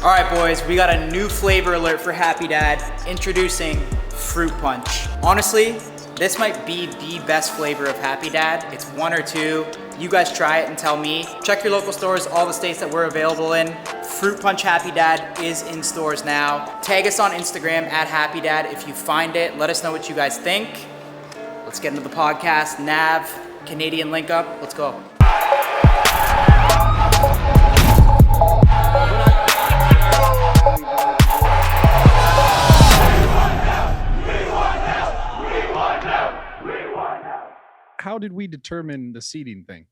All right, boys, we got a new flavor alert for Happy Dad. Introducing Fruit Punch. Honestly, this might be the best flavor of Happy Dad. It's one or two. You guys try it and tell me. Check your local stores, all the states that we're available in. Fruit Punch Happy Dad is in stores now. Tag us on Instagram at Happy Dad if you find it. Let us know what you guys think. Let's get into the podcast. Nav, Canadian link up. Let's go. How did we determine the seating thing?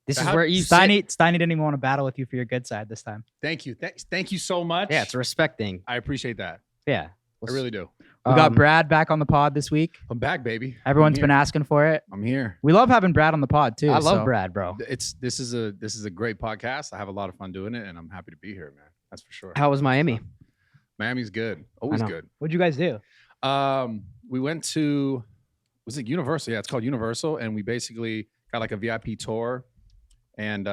This is where you Steiny didn't even want to battle with you for your good side this time. Thank you. Thank you so much. Yeah, it's a respect thing. I appreciate that. Yeah. I really do. We got Brad back on the pod this week. I'm back, baby. Everyone's been asking for it. I'm here. We love having Brad on the pod too. I love Brad, bro. This is a great podcast. I have a lot of fun doing it, and I'm happy to be here, man. That's for sure. How was Miami? Miami's good. Always good. What'd you guys do? We went to, was it Universal? Yeah, it's called Universal, and we basically got like a VIP tour, and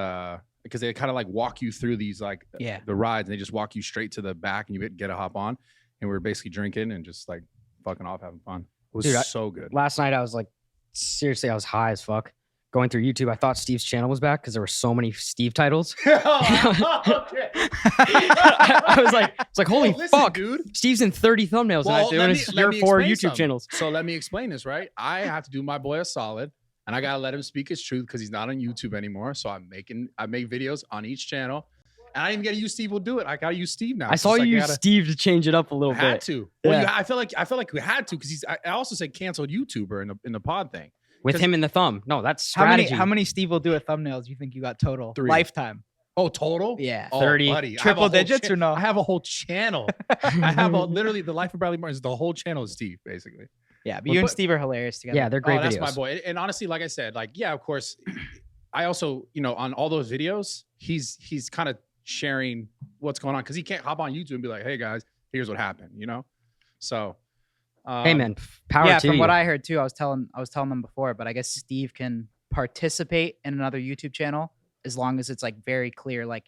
because they kind of like walk you through these like the rides, and they just walk you straight to the back, and you get a hop on, and we were basically drinking and just like fucking off, having fun. It was so good. Last night I was like, seriously, I was high as fuck. Going through YouTube, I thought Steve's channel was back because there were so many Steve titles. I was like, holy fuck, dude. Steve's in 30 thumbnails. Well, and your 4 YouTube channels. So let me explain this, right? I have to do my boy a solid, and I gotta let him speak his truth because he's not on YouTube anymore. So I make videos on each channel. And I didn't get to use Steve will do it. I gotta use Steve now. I saw you use Steve to change it up a little bit. Had to. Well, I feel like we had to because I also said canceled YouTuber in the pod thing. With him in the thumb. No, that's strategy. How many Steve will do it thumbnails do you think you got total? 3. Lifetime. Oh, total? Yeah. 30. Buddy. Triple digits or no? I have a whole channel. I have literally the life of Bradley Martin is the whole channel is Steve, basically. Yeah, but you and Steve are hilarious together. Yeah, they're great videos. That's my boy. And honestly, like I said, like, yeah, of course, I also, on all those videos, he's kind of sharing what's going on because he can't hop on YouTube and be like, hey guys, here's what happened, So hey man, power to from you. what I heard too, I was telling them before, but I guess Steve can participate in another YouTube channel as long as it's like very clear, like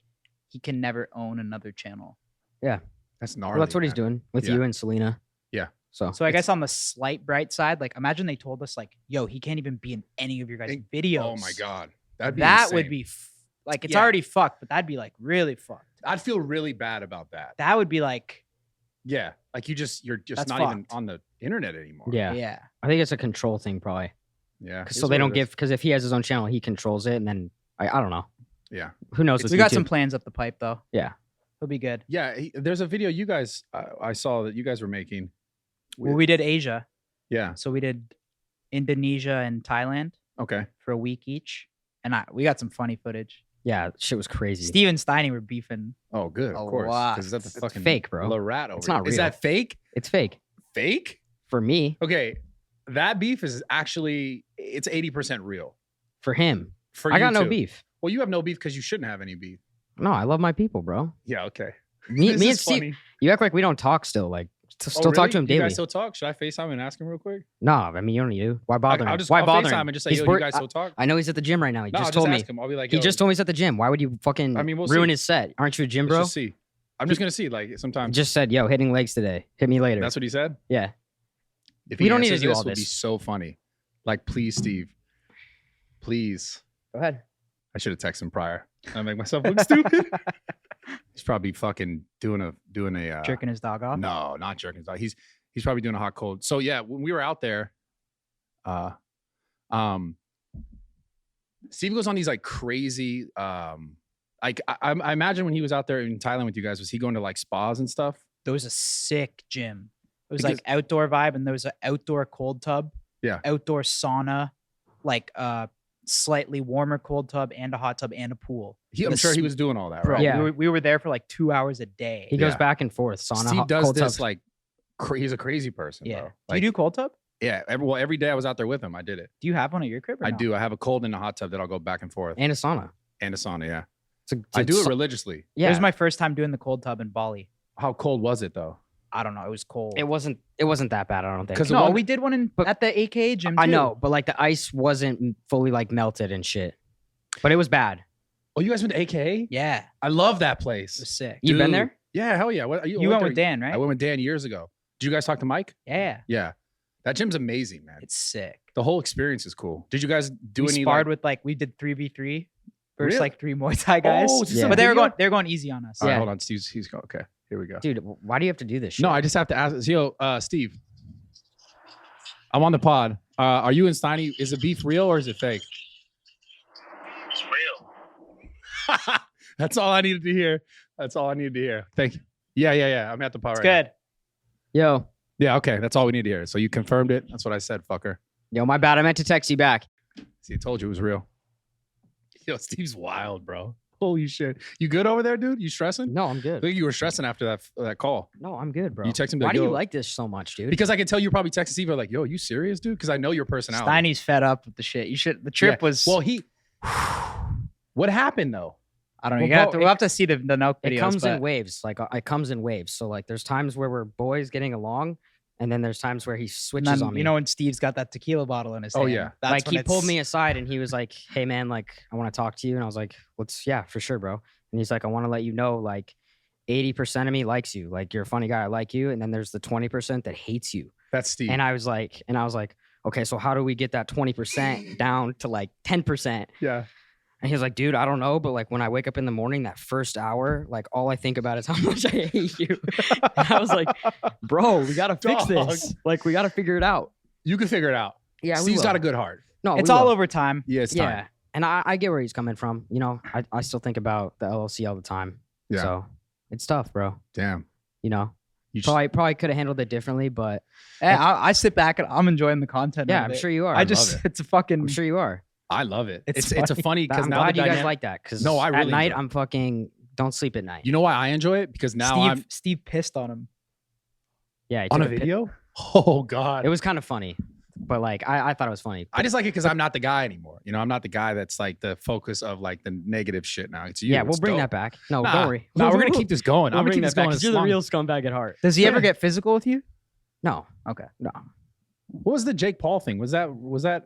he can never own another channel. Yeah, that's gnarly. Well, that's what he's doing with you and Selena. Yeah. So I guess on the slight bright side, like imagine they told us like, yo, he can't even be in any of your guys' videos. Oh my god, that would be like it's already fucked, but that'd be like really fucked. I'd feel really bad about that. That would be like. Yeah, like you're just That's not fucked. even on the internet anymore. Yeah. I think it's a control thing, probably. Yeah. So they don't give, because if he has his own channel, he controls it, and then I don't know. Yeah. Who knows? We got some plans up the pipe though. Yeah. He'll be good. Yeah. There's a video you guys I saw that you guys were making. Well, we did Asia. Yeah. So we did Indonesia and Thailand. Okay. For a week each, and we got some funny footage. Yeah, shit was crazy. Steve and Steiny were beefing. Oh, good, of course. Because is that the fucking fake, bro? Lorette over It's not real. Is that fake? It's fake. Fake? For me. Okay, that beef is actually it's 80% real. For him. For I you got no too. beef. Well, you have no beef because you shouldn't have any beef. No, I love my people, bro. Yeah. Okay. Me This and is Steve. funny. You act like we don't talk still. Like still Oh, talk to him You daily. guys still talk? Should I FaceTime and ask him real quick? No, I mean you don't need to. Why bother him? I'll bother FaceTime him? and just say, He's yo, work- you guys still talk? I know he's at the gym right now. He No, just I'll told me. ask him. I'll be like, He yo, just told me he's at the gym. Why would you fucking we'll ruin see. his set? Aren't you a gym bro? Let's just see. I'm just gonna see. Like sometimes. Just said, yo, hitting legs today. Hit me later. That's what he said. Yeah. If We he don't need to answers do this, all would be this. so funny. Like, please, Steve. Please. Go ahead. I should have texted him prior. I make myself look stupid. He's probably fucking doing a Jerking his dog off. No, not jerking his dog. He's probably doing a hot cold. So yeah, when we were out there, Steve goes on these like crazy like I imagine when he was out there in Thailand with you guys, was he going to like spas and stuff? There was a sick gym. It was Because- like outdoor vibe, and there was an outdoor cold tub. Yeah. Outdoor sauna, like slightly warmer cold tub and a hot tub and a pool. I'm sure he was doing all that, Bro, right? Yeah. we were there for like 2 hours a day. He goes Yeah. back and forth. Sauna, Steve does cold this tub. like he's a crazy person, Yeah. bro. Do Like, you do cold tub? yeah, every day I was out there with him, I did it. Do you have one at your crib? Or I no? do. I have a cold and a hot tub that I'll go back and forth. and a sauna. And a sauna, yeah. It's I do it so- religiously. Yeah. It was my first time doing the cold tub in Bali. How cold was it though? I don't know. It was cold. It wasn't that bad. I don't think. 'Cause no, one- we did one at the AKA gym. I too. know, but like the ice wasn't fully like melted and shit. But it was bad. Oh, you guys went to AKA? Yeah, I love that it was place. sick. You been Dude, there? Yeah, hell yeah. What, You went with Dan, right? I went with Dan years ago. Did you guys talk to Mike? Yeah. Yeah. That gym's amazing, man. It's sick. The whole experience is cool. Did you guys do We any sparred like, with we did 3v3 versus Really? like 3 Muay Thai guys. Oh, is this Yeah. a But video? they're going easy on us. All right, Yeah. hold on. He's going. Okay, here we go. Dude, why do you have to do this shit? No, I just have to ask. Yo, Steve, I'm on the pod. Are you and Steiny? Is the beef real or is it fake? It's real. That's all I needed to hear. That's all I needed to hear. Thank you. Yeah. I'm at the pod It's right good. Yo, now. Yeah, okay. That's all we need to hear. So you confirmed it. That's what I said, fucker. yo, my bad. I meant to text you back. See, I told you it was real. Yo, Steve's wild, bro. Holy shit. You good over there, dude? You stressing? No, I'm I good. think you were stressing after that call. No, I'm good, bro. You text him Why like, do you yo- like this so much, dude? Because I can tell you probably texted Steve like, yo, are you serious, dude? Because I know your personality. Steiny's fed up with the shit. You should. The trip Yeah. was. Well, what happened though? I don't know. Well, We'll have to see the Noke videos. it comes but in waves. Like it comes in waves. So like there's times where we're boys getting along, and then there's times where he and switches then, on me. you know, when Steve's got that tequila bottle in his Oh, hand. yeah. That's like when he pulled it's- me aside and he was like, "Hey man, like I want to talk to you." And I was like, yeah, for sure, bro." And he's like, "I want to let you know, like 80% of me likes you. Like you're a funny guy. I like you. And then there's the 20% that hates you." That's Steve. And I was like, okay, so how do we get that 20% down to like 10%? yeah. And he was like, "Dude, I don't know, but like when I wake up in the morning, that first hour, like all I think about is how much I hate you." And I was like, "Bro, we gotta fix Dog. this. Like we gotta figure it out." You can figure it out. Yeah, we Steve's will. got a good heart. No, It's we all will. over time. Yeah, it's time. Yeah, and I get where he's coming from. You know, I still think about the LLC all the time. Yeah. So it's tough, bro. Damn. You know, You just, probably could have handled it differently, but I sit back and I'm enjoying the content. yeah, of I'm it. sure you are. I just, it's a fucking. I'm sure you are. I love it. It's It's a funny. funny because I'm now glad the you guys dynamic. like that because No, I really at night enjoy it. I'm fucking don't sleep at night. You know why I enjoy it? Because now Steve pissed on him. Yeah, he on took a pic- video. Oh God. It was kind of funny, but like I thought it was funny. I just like it because I'm not the guy anymore. You know, I'm not the guy that's like the focus of like the negative shit now. It's you. Yeah, we'll It's bring dope. that back. No, Nah, don't worry. No, we're gonna keep this going. We'll I'm gonna bring keep this that back going. 'cause as you're the long- real scumbag at heart. Does he Yeah. ever get physical with you? No, Okay. no. What was the Jake Paul thing? Was that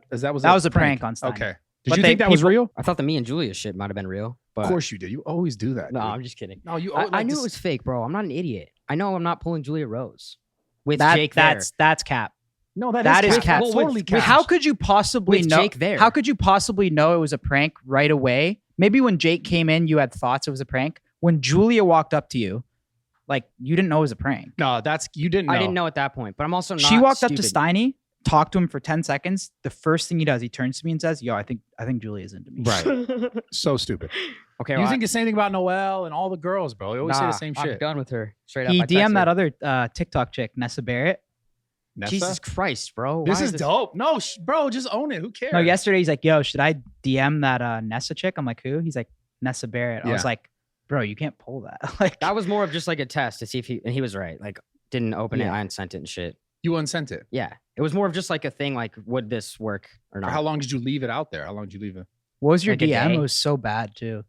That was a prank on Steiny. Okay. Did But you they- think that was people- real? I thought the me and Julia shit might have been real, but Of course you did. You always do that. no, dude. I'm just kidding. No, you. I knew it was fake, bro. I'm not an idiot. I know I'm not pulling Julia Rose with Jake there. That's cap. No, That is cap. That's totally cap. How could you possibly With know? Jake there. How could you possibly know it was a prank right away? Maybe when Jake came in, you had thoughts it was a prank. When Julia walked up to you, like you didn't know it was a prank. No, that's you didn't know. I didn't know at that point, but I'm also not. She walked up to stupid. Steiny, talked to him for 10 seconds. The first thing he does, he turns to me and says, "Yo, I think Julia's into me." Right. So stupid. Okay, You well, think the same thing about Noelle and all the girls, bro. You always say the same I'm shit. done with her. Straight up. He I text DM'd that her. other TikTok chick, Nessa Barrett. Nessa? Jesus Christ, bro. This Why is dope. No, bro, just own it. Who cares? No, yesterday he's like, "Yo, should I DM that Nessa chick?" I'm like, "Who?" He's like, "Nessa Barrett." I was Yeah. like, "Bro, you can't pull that." Like That was more of just like a test to see if he was right. Like, didn't open it, Yeah. I unsent it and shit. You unsent it. Yeah, it was more of just like a thing. Like, would this work or For not? how long did you leave it out there? How long did you leave it? what was your Like a DM? day? It was so bad too.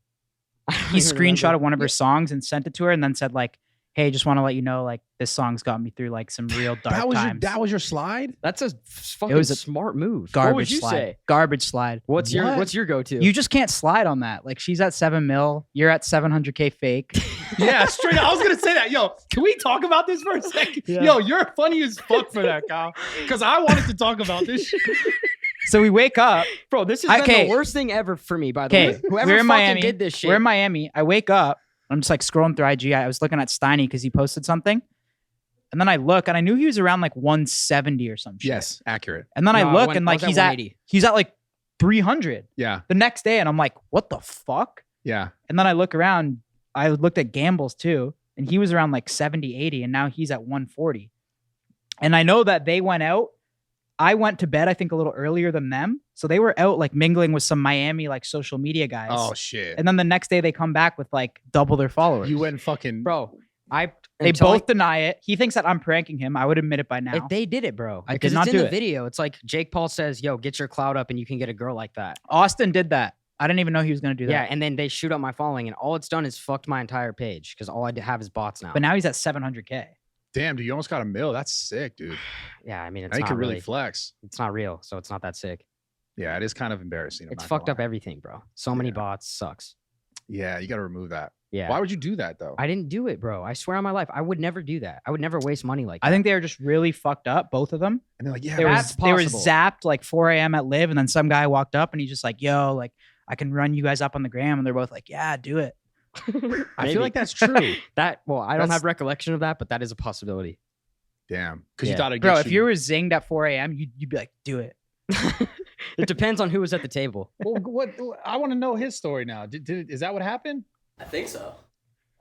I don't He even remember. screenshotted one of her songs and sent it to her, and then said like, "Hey, just want to let you know, like this song's got me through like some real dark times." That was your slide? That's a fucking was a smart move. garbage What would you slide. say? Garbage slide. What's What? your go-to? You just can't slide on that. Like she's at 7 mil, you're at 700K fake. Yeah, straight up. I was gonna say that. Yo, can we talk about this for a second? Yeah. Yo, you're funny as fuck for that, Kyle. Because I wanted to talk about this shit. So we wake up. Bro, this has been Okay. the worst thing ever for me. By the Okay, way, whoever we're in fucking Miami. did this shit. We're in Miami. I wake up. I'm just like scrolling through IG. I was looking at Steiny because he posted something. And then I look and I knew he was around like 170 or some shit. Yes, accurate. And then No, I look went- and I like was at 180. he's at like 300 Yeah, the next day. And I'm like, what the fuck? yeah. And then I look around. I looked at Gambles too. And he was around like 70, 80. And now he's at 140. And I know that they went out. I went to bed, I think, a little earlier than them. So they were out like mingling with some Miami like social media guys. Oh shit. And then the next day they come back with like double their followers. You went fucking bro. They both deny it. He thinks that I'm pranking him. I would admit it by now. They did it, bro. I did Because not it's in do the it. video. It's like Jake Paul says, "Yo, get your clout up, and you can get a girl like that." Austin did that. I didn't even know he was going to do that. Yeah, and then they shoot up my following, and all it's done is fucked my entire page because all I have is bots now. But now he's at 700K. damn, dude. You almost got a mil. That's sick, dude. yeah, I mean, it's Now you not can really, really flex. it's not real, so it's not that sick. Yeah, it is kind of embarrassing. I'm It's not gonna fucked up lie. everything, bro. So many Yeah. bots sucks. Yeah, you got to remove that. Yeah. Why would you do that though? I didn't do it, bro. I swear on my life, I would never do that. I would never waste money like that. I think they were just really fucked up, both of them. And they're like, yeah, They were possible. zapped like 4 a.m. at Live, and then some guy walked up and he's just like, yo, like I can run you guys up on the gram, and they're both like, yeah, do it. I feel like that's true. I don't That's- have recollection of that, but that is a possibility. Damn, because you Yeah. thought it'd Bro, get if you were zinged at 4 a.m., you'd be like, do it. It depends on who was at the table. Well, what I want to know his story now. Is that what happened? I think so.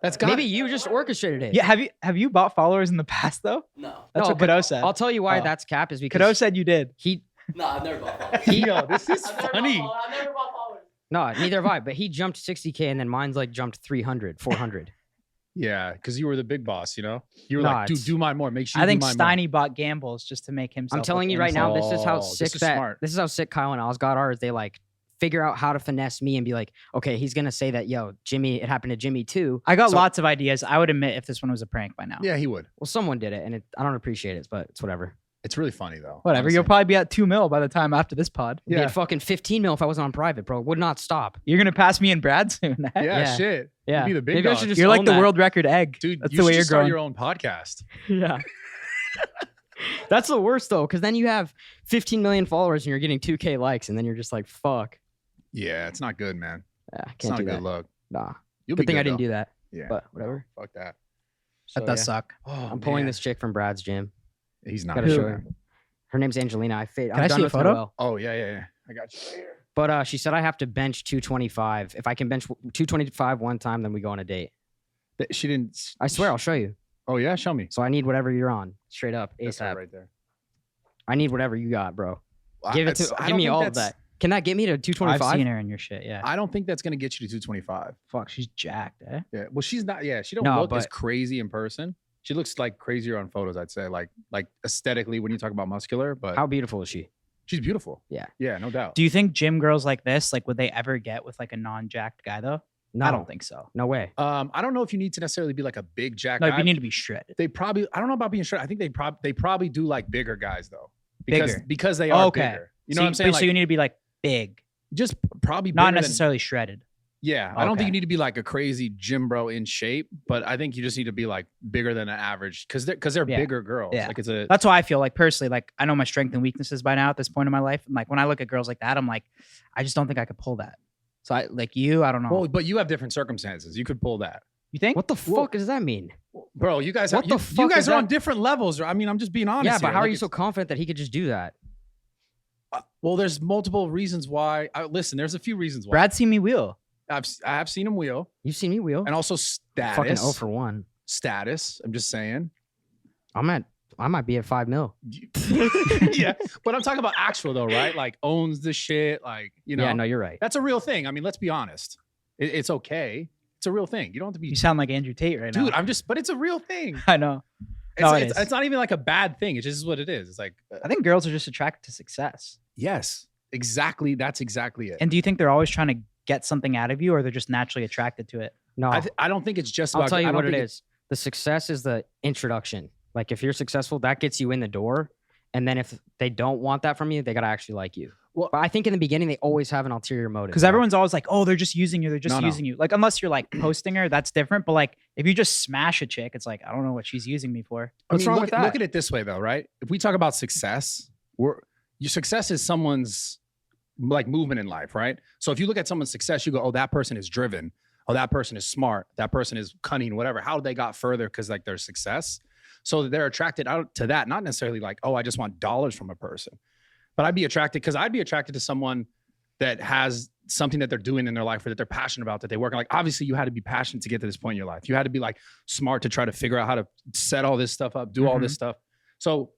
That's got Maybe you just orchestrated it. Yeah, have you bought followers in the past though? No. That's No, what but Cadeau said. I'll tell you why Oh. that's cap is because Cadeau said you did. he No, I've never bought followers. Yo, this is I've never funny. I've never bought followers. no, neither have I, but he jumped 60K and then mine's like jumped 300, 400. Yeah, because you were the big boss, you know? You were No, like, dude, it's- do mine more. Make sure I you think do mine more. Steiny bought gambles just to make himself. I'm telling look you right now, innocent. this is how Oh, sick this is that smart. this is how sick Kyle and Oz got ours. They like figure out how to finesse me and be like, okay, he's gonna say that, yo, Jimmy, it happened to Jimmy too. I got So- lots of ideas. I would admit if this one was a prank by now. Yeah, he would. Well, someone did it, and I don't appreciate it, but it's whatever. It's really funny though. Whatever. honestly. You'll probably be at 2 mil by the time after this pod. It'd Yeah. be fucking 15 mil if I wasn't on private, bro. Would not stop. You're gonna pass me and Brad soon. Yeah, Yeah. shit. Yeah, You'd be the big maybe I dog. should just You're like own the that. world record egg. Dude, That's you the way should you're just start growing. your own podcast. Yeah. That's the worst though, because then you have 15 million followers and you're getting 2K likes, and then you're just like, fuck. Yeah, it's not good, man. Yeah, It's can't not do a good that. look. Nah. You'll Good be thing good, I didn't though. do that. Yeah. But whatever. Fuck that. That So, does yeah. suck. Oh, I'm pulling man. this chick from Brad's gym. He's not. Gotta good, show man. you. Her name's Angelina. I'm I done see a with her photo? well. Oh, yeah. I got you here. But she said I have to bench 225. If I can bench 225 one time, then we go on a date. She didn't. I swear, I'll show you. Oh, yeah? Show me. So I need whatever you're on, straight up, That's her ASAP. right there. I need whatever you got, bro. Give it It's- to. I Give don't me think all of that's- that. Can that get me to I've 225? seen her in your shit. Yeah. I don't think that's going to get you to 225. Fuck, she's jacked, eh? Yeah. Well, she's not. Yeah. She don't No, look as but- crazy in person. She looks like crazier on photos, I'd say. Like aesthetically when you talk about muscular, but How beautiful is she? she's beautiful. Yeah. Yeah, no doubt. Do you think gym girls like this, like, would they ever get with like a non-jacked guy though? No, I don't think so. No way. I don't know if you need to necessarily be like a big jack No, guy. you need to be shredded. They probably. I don't know about being short. I think they probably do like bigger guys though, because Bigger. because they are Okay. bigger. You know what I'm saying? So you need to be like big, just probably not bigger than- necessarily shredded. Yeah, I don't Okay. think you need to be like a crazy gym bro in shape, but I think you just need to be like bigger than an average because they're Yeah. bigger girls. Yeah. Like it's a That's why I feel like personally, like I know my strength and weaknesses by now at this point in my life. And like when I look at girls like that, I'm like, I just don't think I could pull that. So I like you, I don't know. well, but you have different circumstances. You could pull that, You think? What the fuck does that mean? bro. You guys, What have, the you fuck guys is are on that? different levels. I mean, I'm just being honest. Yeah, but here. how are Like, you so confident that he could just do that? well, there's multiple reasons why. Listen, there's a few reasons why. Brad's seen me wheel. I have seen him wheel, You've seen me wheel. and also Fucking status. 0 for 1. Status. I'm just saying. I might be at 5 mil. Yeah, but I'm talking about actual though, right? Like owns the shit. Like you know, Yeah, no, you're right. that's a real thing. I mean, let's be honest. It's okay. It's a real thing. You don't have to be, You sound like Andrew Tate right now. dude. But it's a real thing. I know. No, it is. It's not even like a bad thing. It's just what it is. It's like, I think girls are just attracted to success. yes, exactly. That's exactly it. And do you think they're always trying to get something out of you, or they're just naturally attracted to it? No, I don't think it's just. I'll about, tell I you don't what it think is. The success is the introduction. Like if you're successful, that gets you in the door. And then if they don't want that from you, they gotta actually like you. Well- But I think in the beginning they always have an ulterior motive. Because bro. everyone's always like, "Oh, they're just using you. They're just No, no. using you." Like unless you're like posting her, that's different. But like if you just smash a chick, it's like I don't know what she's using me for. What's wrong look, with that? Look at it this way, though, right? If we talk about success, your success is someone's like movement in life, right? So if you look at someone's success, you go, "Oh, that person is driven. Oh, that person is smart. That person is cunning. Whatever. How they got further because like their success." So they're attracted out to that, not necessarily like, "Oh, I just want dollars from a person," but I'd be attracted to someone that has something that they're doing in their life or that they're passionate about, that they work on. Like, obviously you had to be passionate to get to this point in your life. You had to be like smart to try to figure out how to set all this stuff up, do all this stuff. So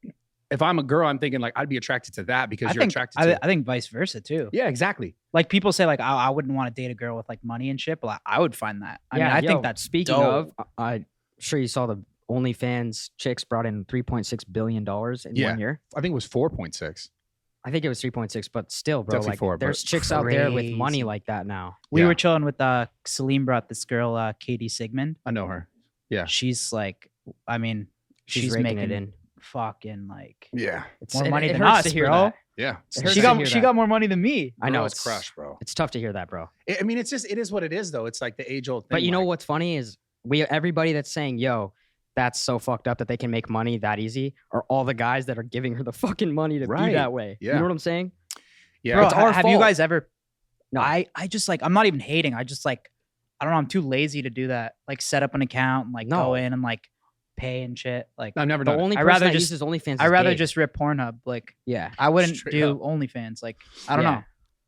if I'm a girl, I'm thinking like, I'd be attracted to that because you're attracted to I think vice versa too. Yeah, exactly. Like people say, like I wouldn't want to date a girl with like money and shit, but I would find that. I Yeah, mean, I yo, think that's speaking dope. of, I'm sure you saw the OnlyFans chicks brought in $3.6 billion in Yeah. 1 year. I think it was 4.6. I think it was 3.6, but still, bro, Definitely like 4, but there's chicks out there with money crazy. like that now. We Yeah. were chilling with Celine brought this girl, Katie Sigmund. I know her. Yeah. She's like, I mean, She's she's raking making it in. fucking like Yeah. more money it than hurts us, to hear bro. that. Yeah. It hurts She to got hear she that. got more money than me. I know Girls it's crush, bro. It's tough to hear that, bro. I mean, it is what it is, though. It's like the age old thing. But you know like, what's funny is everybody that's saying, "Yo, that's so fucked up that they can make money that easy," are all the guys that are giving her the fucking money to be Right. that way. Yeah. You know what I'm saying? Yeah. Bro, It's our have you fault. guys ever? No. I just like I'm not even hating. I just like I don't know. I'm too lazy to do that. Like set up an account and like No. go in and like pay and shit. Like I've never The done it. only I'd person rather that just- uses OnlyFans. I'd is rather Gabe. just rip Pornhub. Like yeah. I wouldn't Straight do up. OnlyFans. Like I don't Yeah. know.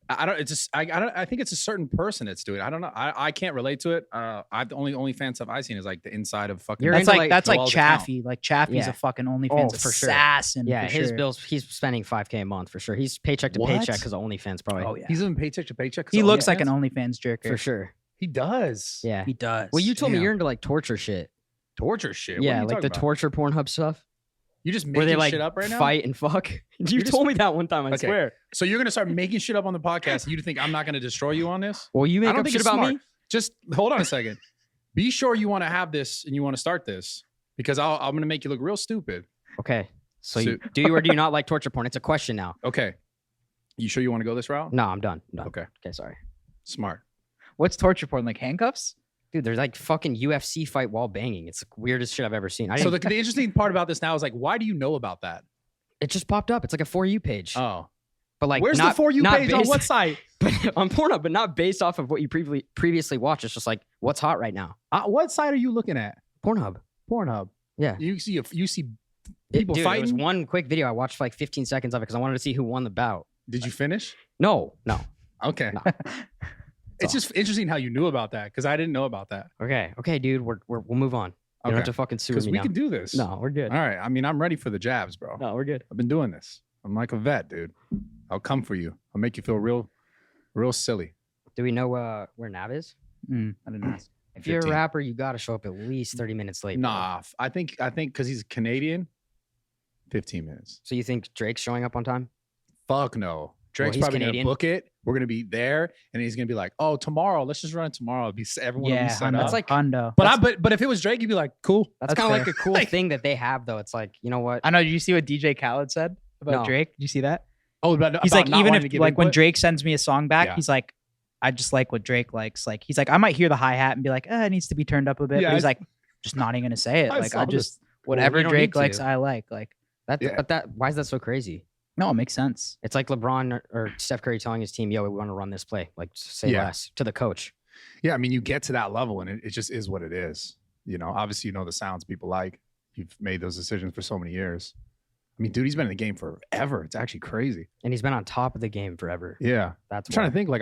I don't. It's just. I don't. I think it's a certain person that's doing it. I don't know. I can't relate to it. I've the only OnlyFans stuff I've seen is like the inside of fucking. You're That's into, like that's like Joel's account. Chaffee. Like Chaffee's Yeah. a fucking OnlyFans for sure. assassin. Yeah, for his sure. bills. He's spending $5K a month for sure. He's paycheck to What? paycheck because of OnlyFans, probably. Oh yeah. He's living paycheck to paycheck. 'cause He of looks like an OnlyFans? OnlyFans jerker. for sure. He does. Yeah. He does. Well, you told me Damn. you're into like torture shit. Torture shit. What are Yeah, you like the talking about? torture Pornhub stuff. You just Where making they like shit up right now. fight and fuck. You just- told me that one time. I Okay. swear. So you're gonna start making shit up on the podcast. And you think I'm not gonna destroy you on this? Well, you I make don't up think shit it's about smart. me. Just hold on a second. Be sure you want to have this and you want to start this because I'm gonna make you look real stupid. Okay. So So- you, do you or do you not like torture porn? It's a question now. Okay. You sure you want to go this route? No, I'm done. I'm done. Okay. Okay, sorry. Smart. What's torture porn? Like handcuffs? Dude, there's like fucking UFC fight while banging. It's the weirdest shit I've ever seen. So the interesting part about this now is like, why do you know about that? it just popped up. It's like a For You page. Oh, But like, where's not, the For You not page on based- what site? on Pornhub, but not based off of what you previously watched. It's just like what's hot right now. What site are you looking at? Pornhub. Pornhub. Yeah. You see people Dude, fighting. It was one quick video. I watched like 15 seconds of it because I wanted to see who won the bout. Did you finish? No. Okay. No. It's just interesting how you knew about that because I didn't know about that. Okay, dude. We'll move on. You don't have Okay. to fucking sue Because me we now. can do this. No, we're good. All right. I mean, I'm ready for the jabs, bro. No, we're good. I've been doing this. I'm like a vet, dude. I'll come for you. I'll make you feel real silly. Do we know where Nav is? I didn't ask. If you're a 15. rapper, you got to show up at least 30 minutes late. bro. Nah, I think because he's Canadian, 15 minutes. So you think Drake's showing up on time? Fuck no. Drake's he's probably Canadian. gonna book it. We're gonna be there, and he's gonna be like, "Oh, tomorrow, let's just run it tomorrow." It'll be everyone will be set Hundo. up. That's like- Hundo. but if it was Drake, you'd be like, "Cool." That's That's kind of like fair. a cool Like- thing that they have, though. It's like, you know what? I know. Did you see what DJ Khaled said about No. Drake? Did you see that? Oh, but He's about like, not even wanting if to give like when input? Drake sends me a song back, Yeah. he's like, I just like what Drake likes. Like he's like, I might hear the hi hat and be like, it needs to be turned up a bit. Yeah, But he's I- like, just not even gonna say it. I Like saw I this. just whatever you don't Drake need likes, to. I like. Like Yeah. But why is that so crazy? no, it makes sense. It's like LeBron or Steph Curry telling his team, "Yo, we want to run this play." Like, say Yeah. less to the coach. Yeah, I mean, you get to that level, and it just is what it is. You know, obviously, you know the sounds people like. You've made those decisions for so many years. I mean, dude, he's been in the game forever. It's actually crazy. And he's been on top of the game forever. Yeah. That's I'm trying why. to think. Like,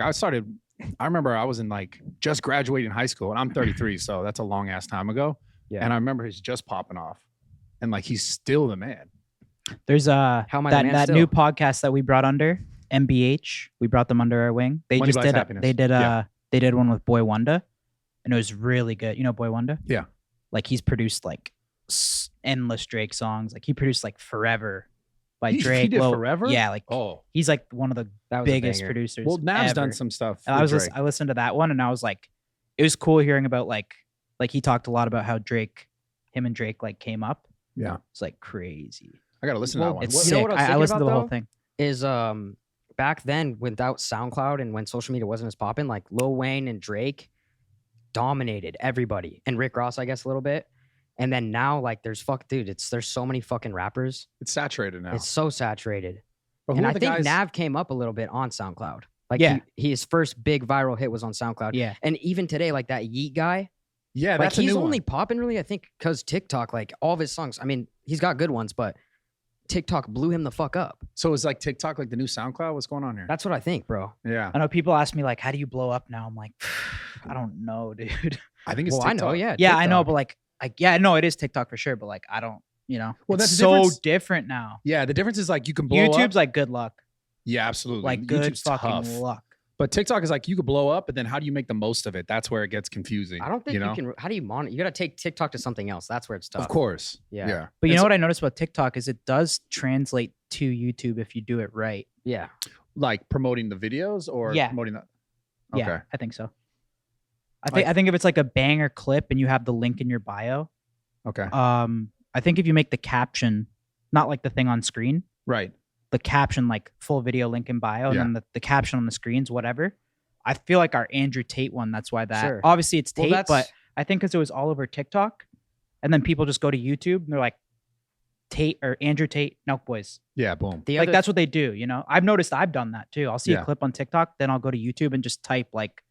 I remember I was in like just graduating high school, and I'm 33, so that's a long ass time ago. Yeah. And I remember he's just popping off, and like he's still the man. There's How am I the man that still? new podcast that we brought under MBH. We brought them under our wing. They Money just Buys did Happiness. they did one with Boy Wonder, and it was really good. You know Boy Wonder? Yeah. Like he's produced like endless Drake songs. Like he produced like Forever by He Drake. did Lil- Forever? Yeah, like Oh, he's like one of the That was a biggest banger. producers. well, Nav's done ever. some stuff. And with Drake. I listened to that one, and I was like, it was cool hearing about like he talked a lot about how him and Drake like came up. Yeah. It's like crazy. I gotta listen Well, to that one. It's You sick. know what I was I thinking listened to about, the whole though? thing. Is back then without SoundCloud and when social media wasn't as popping, like Lil Wayne and Drake dominated everybody, and Rick Ross, I guess, a little bit. And then now, like, there's so many fucking rappers. It's saturated now. It's so saturated. But who And are I the think guys? Nav came up a little bit on SoundCloud. Like, Yeah. his first big viral hit was on SoundCloud. Yeah. And even today, like that Yeet guy, Yeah, like that's a he's new only one. popping really, I think, because TikTok, like all of his songs. I mean, he's got good ones, but TikTok blew him the fuck up. So it's like TikTok, like the new SoundCloud. What's going on here? That's what I think, bro. Yeah, I know people ask me like, how do you blow up now? I'm like, I don't know, dude. I think it's Well, I TikTok. know, yeah. Yeah, I know, TikTok. but like yeah, no, it is TikTok for sure. But like, I don't, Well, it's that's the so difference. different now. Yeah, the difference is like you can blow YouTube's up. like good luck, Yeah, absolutely. like good YouTube's fucking tough. luck. But TikTok is like you could blow up, but then how do you make the most of it? That's where it gets confusing. I don't think you, know? can. How do you monitor? You got to take TikTok to something else. That's where it's tough. Of course. Yeah. Yeah. But you It's know what I noticed about TikTok is it does translate to YouTube if you do it right. Yeah. like promoting the videos or Yeah. promoting that? Okay. Yeah, I think so. I think if it's like a banger clip and you have the link in your bio, Okay. I think if you make the caption not like the thing on screen, Right. the caption, like full video link in bio, and Yeah. then the caption on the screens, whatever. I feel like our Andrew Tate one, that's why that. Sure. Obviously, it's Well, Tate, that's- but I think because it was all over TikTok, and then people just go to YouTube and they're like, Tate or Andrew Tate, Nelk Boys. Yeah. Boom. The Like other, that's what they do, you know? I've noticed I've done that too. I'll see Yeah. a clip on TikTok, then I'll go to YouTube and just type like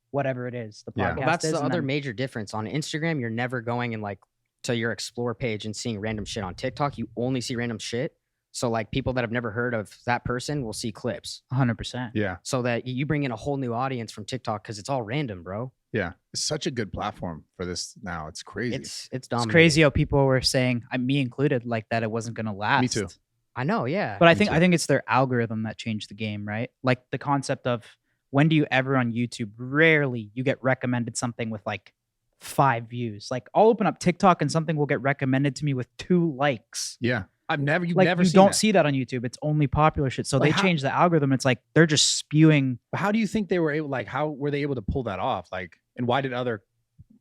whatever it is, the Yeah. podcast well, that's is. the and other then- major difference. On Instagram, you're never going and like to your explore page and seeing random shit. On TikTok, you only see random shit. So like people that have never heard of that person will see clips. 100%. Yeah. So that you bring in a whole new audience from TikTok because it's all random, bro. Yeah. It's such a good platform for this now. It's crazy. It's It's dominating. crazy how people were saying, me included, like that it wasn't gonna last. Me too. I know, yeah. But I Me think too. I think it's their algorithm that changed the game, right? Like the concept of when do you ever on YouTube? Rarely you get recommended something with like 5 views. Like I'll open up TikTok and something will get recommended to me with 2 likes. Yeah. You've Like never you seen don't that. see that on YouTube. It's only popular shit. So Like they how- changed the algorithm. It's like they're just spewing. But how do you think they were able, like, how were they able to pull that off? Like, and why did other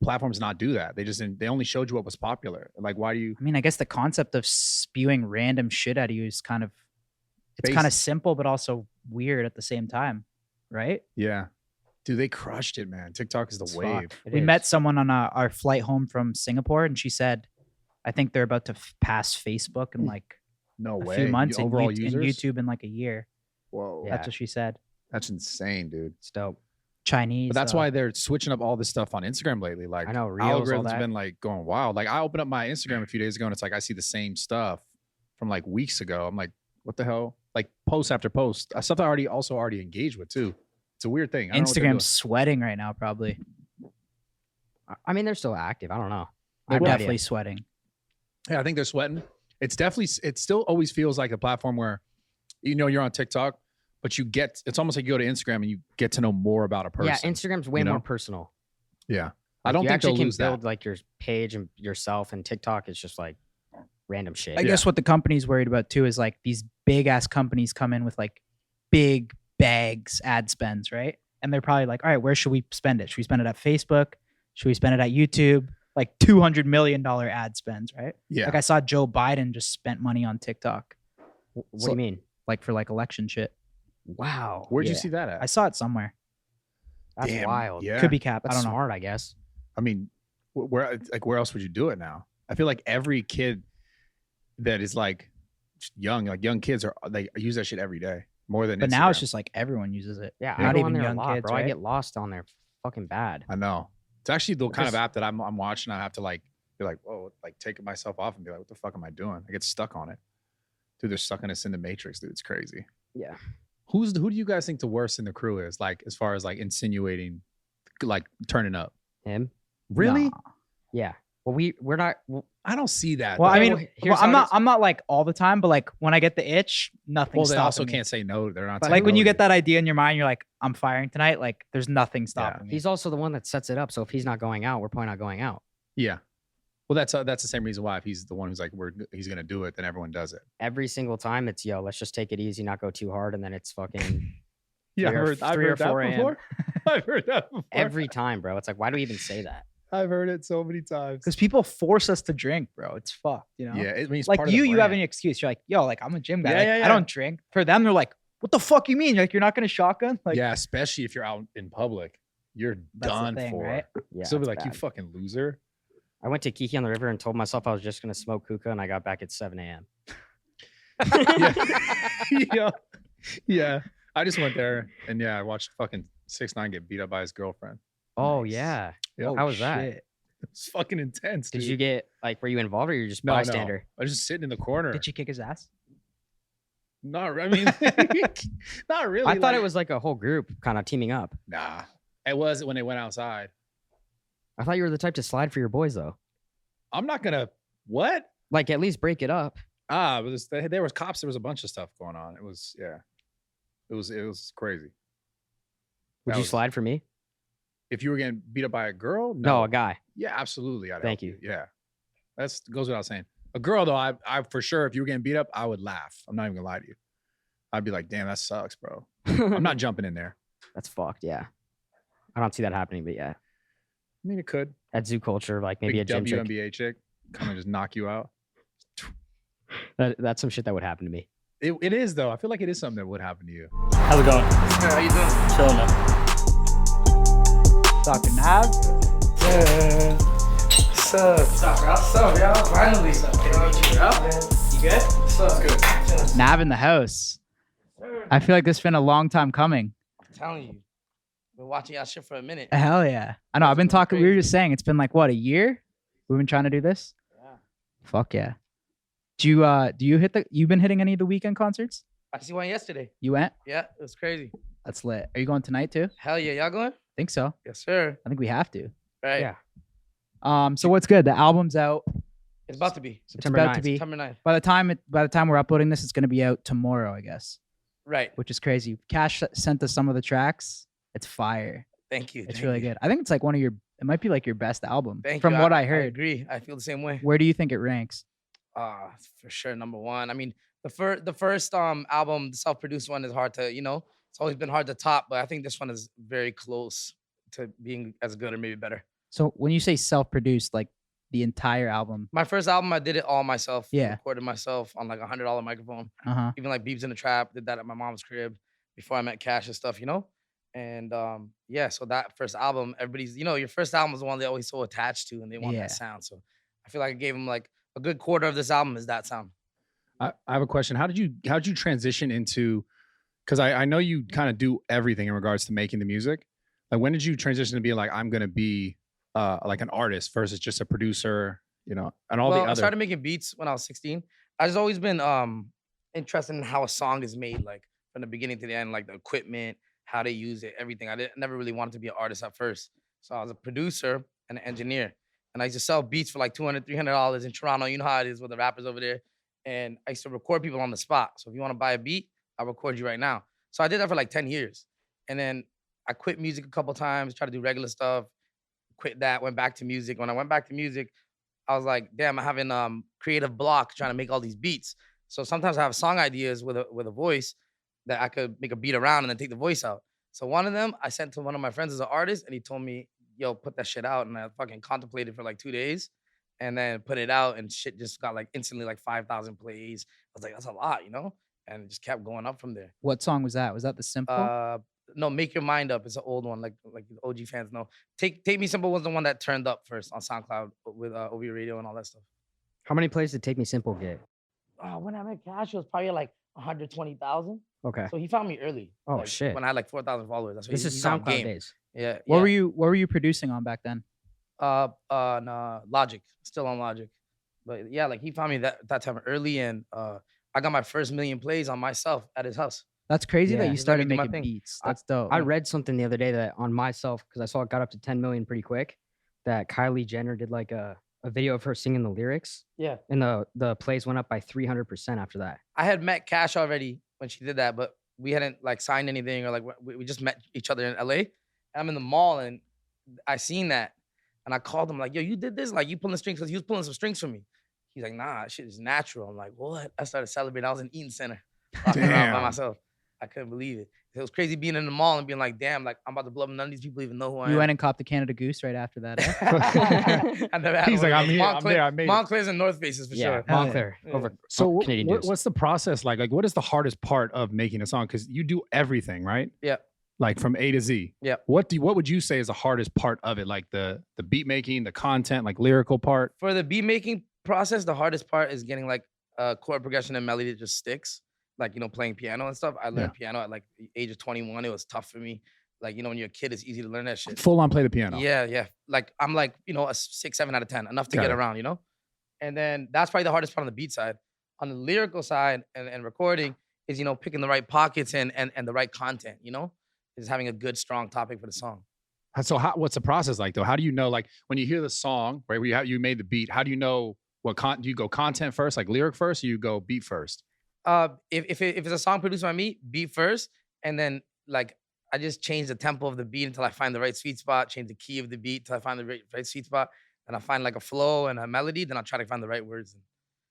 platforms not do that? They just didn't, they only showed you what was popular. Like, why do you, I mean, I guess the concept of spewing random shit at you is kind of it's kind of Basic. simple, but also weird at the same time, right? yeah. Dude, they crushed it, man. TikTok is the It's wave. fucked. It We is. met someone on our flight home from Singapore, and she said, I think they're about to pass Facebook in like No a way. few months and, Overall and users? YouTube in like a year. Whoa. Yeah. That's what she said. That's insane, dude. It's dope. Chinese. But that's why they're switching up all this stuff on Instagram lately. Like, I know, Reels, all algorithms that. been like going wild. Like, I opened up my Instagram a few days ago, and it's like I see the same stuff from like weeks ago. I'm like, what the hell? Like post after post, stuff I already engaged with too. It's a weird thing. I don't know what they're Instagram's sweating right now, probably. I mean, they're still active. I don't know. I They're have no idea. definitely sweating. doing. Yeah, I think they're sweating. It's definitely. It still always feels like a platform where, you know, you're on TikTok, but you get. It's almost like you go to Instagram and you get to know more about a person. Yeah, Instagram's way you know? more personal. Yeah. I Like, don't you think actually they'll can lose build that. like your page and yourself, and TikTok is just like random shit. I guess what the company's worried about too is like these big ass companies come in with like big bags ad spends, right? And they're probably like, all right, where should we spend it? Should we spend it at Facebook? Should we spend it at YouTube? Like $200 million ad spends, right? Yeah. Like I saw Joe Biden just spent money on TikTok, What do So- you mean? like for like election shit. Wow. Where'd you Yeah, see that at? I saw it somewhere. That's Damn, wild. Yeah. Could be cap. That's I don't know. smart, I guess. I mean, where else would you do it now? I feel like every kid that is like young kids they use that shit every day more than. But now it's Instagram. just like everyone uses it. Yeah, Not I go even on there young a lot, kids, bro. I right? get lost on there fucking bad. I know. It's actually the kind of Because- app that I'm watching. I have to like be like, whoa, like take myself off and be like, what the fuck am I doing? I get stuck on it. Dude, they're sucking us in the matrix, dude. It's crazy. Yeah. Who do you guys think the worst in the crew is? Like, as far as like insinuating, like turning up. Him? Really? Nah. Yeah. Well, we're not. Well, I don't see that. Well, though. I Okay, mean, well, here's I'm how it is. not like all the time, but like when I get the itch, nothing. well, they also me. can't say no. They're not. But saying Like when no you to get that idea in your mind, you're like, I'm firing tonight. Like there's nothing stopping me. he's also the one that sets it up. So if he's not going out, we're probably not going out. Yeah. Well, that's the same reason why if he's the one who's like he's gonna do it, then everyone does it. Every single time, it's yo, let's just take it easy, not go too hard, and then it's fucking Yeah, I've heard- I've heard that before. I've heard that before. every time, bro. It's like, why do we even say that? I've heard it so many times. Because people force us to drink, bro. It's fucked, you know? Yeah, it means Like part of the you have brand. any excuse. You're like, yo, like I'm a gym guy. Yeah, Like, yeah, yeah. I don't drink. For them, they're like, what the fuck you mean? You're like, you're not gonna shotgun? Like Yeah, especially if you're out in public, you're that's done the thing, for. right? Yeah, So be it's like, you bad. fucking loser. I went to Kiki on the river and told myself I was just gonna smoke hookah, and I got back at 7 a.m. yeah, yeah. I just went there and I watched fucking 6ix9ine get beat up by his girlfriend. Oh Nice. yeah. Yep. How was that? Shit. It's fucking intense. Did dude. you get like, were you involved or you're just No, bystander? I was just sitting in the corner. Did you kick his ass? Not. I mean, not really. I thought like- it was like a whole group kind of teaming up. Nah, it was when they went outside. I thought you were the type to slide for your boys though. I'm not gonna. What? Like at least break it up. It was, there was cops. There was a bunch of stuff going on. It was It was crazy. Would That you was- slide for me? If you were getting beat up by a girl, No, a guy. Yeah, absolutely. I'd Thank help you. Yeah, that's goes without saying. A girl though, I for sure, if you were getting beat up, I would laugh. I'm not even gonna lie to you. I'd be like, damn, that sucks, bro. I'm not jumping in there. That's fucked. Yeah. I don't see that happening, but yeah. I mean, it could. At zoo culture, like maybe Big a gym chick. WNBA chick come and just knock you out. That's some shit that would happen to me. It is though. I feel like it is something that would happen to you. How's it going? How you doing? Chill, man. Dr. Nav. What's up, bro? What's up, y'all? Finally. Good to meet you, bro. You good? What's up? Good. Nav in the house. I feel like this has been a long time coming. I'm telling you. Been watching y'all shit for a minute. Hell yeah. I know. I've been talking. We were just saying it's been like what, a year? We've been trying to do this. Yeah. Fuck yeah. Do you hit you've been hitting any of the weekend concerts? I see one yesterday. You went? Yeah, it was crazy. That's lit. Are you going tonight too? Hell yeah, y'all going? Think so. Yes, sir. I think we have to. Right. Yeah. So what's good? The album's out. It's about to be. September about 9th. to be. September 9th. By the time we're uploading this, it's gonna be out tomorrow, I guess. Right. Which is crazy. Cash sent us some of the tracks. It's fire. Thank you. It's thank really you. good. I think it's like it might be like your best album. Thank from you. what I I heard. agree. I feel the same way. Where do you think it ranks? For sure, number one. I mean, the first album, the self-produced one, is hard to, it's always been hard to top, but I think this one is very close to being as good or maybe better. So when you say self-produced, like the entire album. My first album, I did it all myself. Yeah. Recorded myself on like $100 microphone. Uh-huh. Even like Beeps in the Trap, did that at my mom's crib before I met Cash and stuff, And yeah, so that first album, everybody's, your first album is the one they're always so attached to and they want Yeah. that sound. So I feel like I gave them like a good quarter of this album is that sound. I have a question. How did you transition into? Because I know you kind of do everything in regards to making the music. Like when did you transition to being like I'm gonna be like an artist versus just a producer? And all the other. I started making beats when I was 16. I've just always been interested in how a song is made, like from the beginning to the end, like the equipment, how they use it, everything. Never really wanted to be an artist at first. So I was a producer and an engineer. And I used to sell beats for like $200, $300 in Toronto. You know how it is with the rappers over there. And I used to record people on the spot. So if you want to buy a beat, I'll record you right now. So I did that for like 10 years. And then I quit music a couple times, tried to do regular stuff, quit that, went back to music. When I went back to music, I was like, damn, I'm having creative block trying to make all these beats. So sometimes I have song ideas with a voice that I could make a beat around and then take the voice out. So one of them I sent to one of my friends as an artist, and he told me, yo, put that shit out. And I fucking contemplated for like 2 days and then put it out, and shit just got like instantly like 5,000 plays. I was like, that's a lot, and it just kept going up from there. What song was that? Was that the Simple? No, Make Your Mind Up. It's an old one, like the OG fans know. Take Me Simple was the one that turned up first on SoundCloud with OV Radio and all that stuff. How many plays did Take Me Simple get? When I met Cash, it was probably like 120,000. Okay. So he found me early. Oh, like, shit. When I had like 4,000 followers. That's This is he's on SoundCloud game. days. Yeah. What were you producing on back then? No, Logic. Still on Logic. But yeah, like he found me that time early, and I got my first million plays on myself at his house. That's crazy that Yeah. you Just let me started do my making thing. beats. That's dope. I read something the other day that on myself, because I saw it got up to 10 million pretty quick, that Kylie Jenner did like a video of her singing the lyrics, Yeah. and the plays went up by 300% after that. I had met Cash already when she did that, but we hadn't like signed anything or like we just met each other in LA. I'm in the mall and I seen that, and I called him like, yo, you did this? Like you pulling strings? Because he was pulling some strings for me. He's like, nah, shit is natural. I'm like, what? I started celebrating. I was in Eaton Center, walking around by Damn. myself. I couldn't believe it. It was crazy being in the mall and being like, damn, like I'm about to blow up. None of these people even know who I am. You went and copped the Canada Goose right after that. Eh? I never had He's one like, of I'm those. here, I'm there, I made it. Montclair's and North Faces for Yeah, sure. Hell Montclair yeah. over So Canadian Goose. what's the process like? Like, what is the hardest part of making a song? Because you do everything, right? Yeah. Like from A to Z. Yeah. What would you say is the hardest part of it? Like the beat making, the content, like lyrical part. For the beat making process, the hardest part is getting like a chord progression and melody that just sticks. Like, playing piano and stuff. I learned piano at like the age of 21. It was tough for me. Like, when you're a kid, it's easy to learn that shit. Full on play the piano. Yeah. Like, I'm like, a 6, 7 out of 10. Enough to Got get it. around, And then that's probably the hardest part on the beat side. On the lyrical side and recording is, picking the right pockets and the right content, is having a good, strong topic for the song. So what's the process like though? How do you know, like when you hear the song, right? You made the beat. How do you know do you go content first, like lyric first, or you go beat first? If it's a song produced by me, beat first, and then like I just change the tempo of the beat until I find the right sweet spot, change the key of the beat until I find the right sweet spot, and I find like a flow and a melody, then I'll try to find the right words. And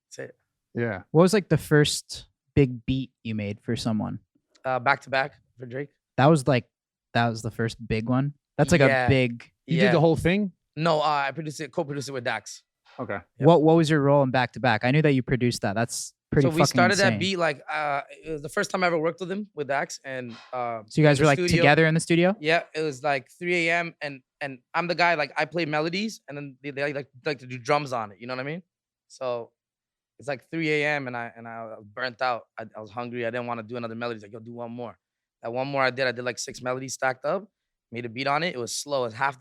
that's it. Yeah. What was like the first big beat you made for someone? Back to back for Drake. That was the first big one. That's like Yeah. a big. You did the whole thing? No, I co-produced it with Dax. Okay. Yep. What was your role in Back to Back? I knew that you produced that. That's pretty. So we fucking started insane. that beat like it was the first time I ever worked with him with Dax, and So you guys in were the like studio. together in the studio? Yeah, it was like 3 a.m. and I'm the guy, like I play melodies and then they like to do drums on it. You know what I mean? So it's like 3 a.m. and I was burnt out. I was hungry. I didn't want to do another melody. He's like, yo, do one more. That one more I did like 6 melodies stacked up, made a beat on it. It was slow. It's half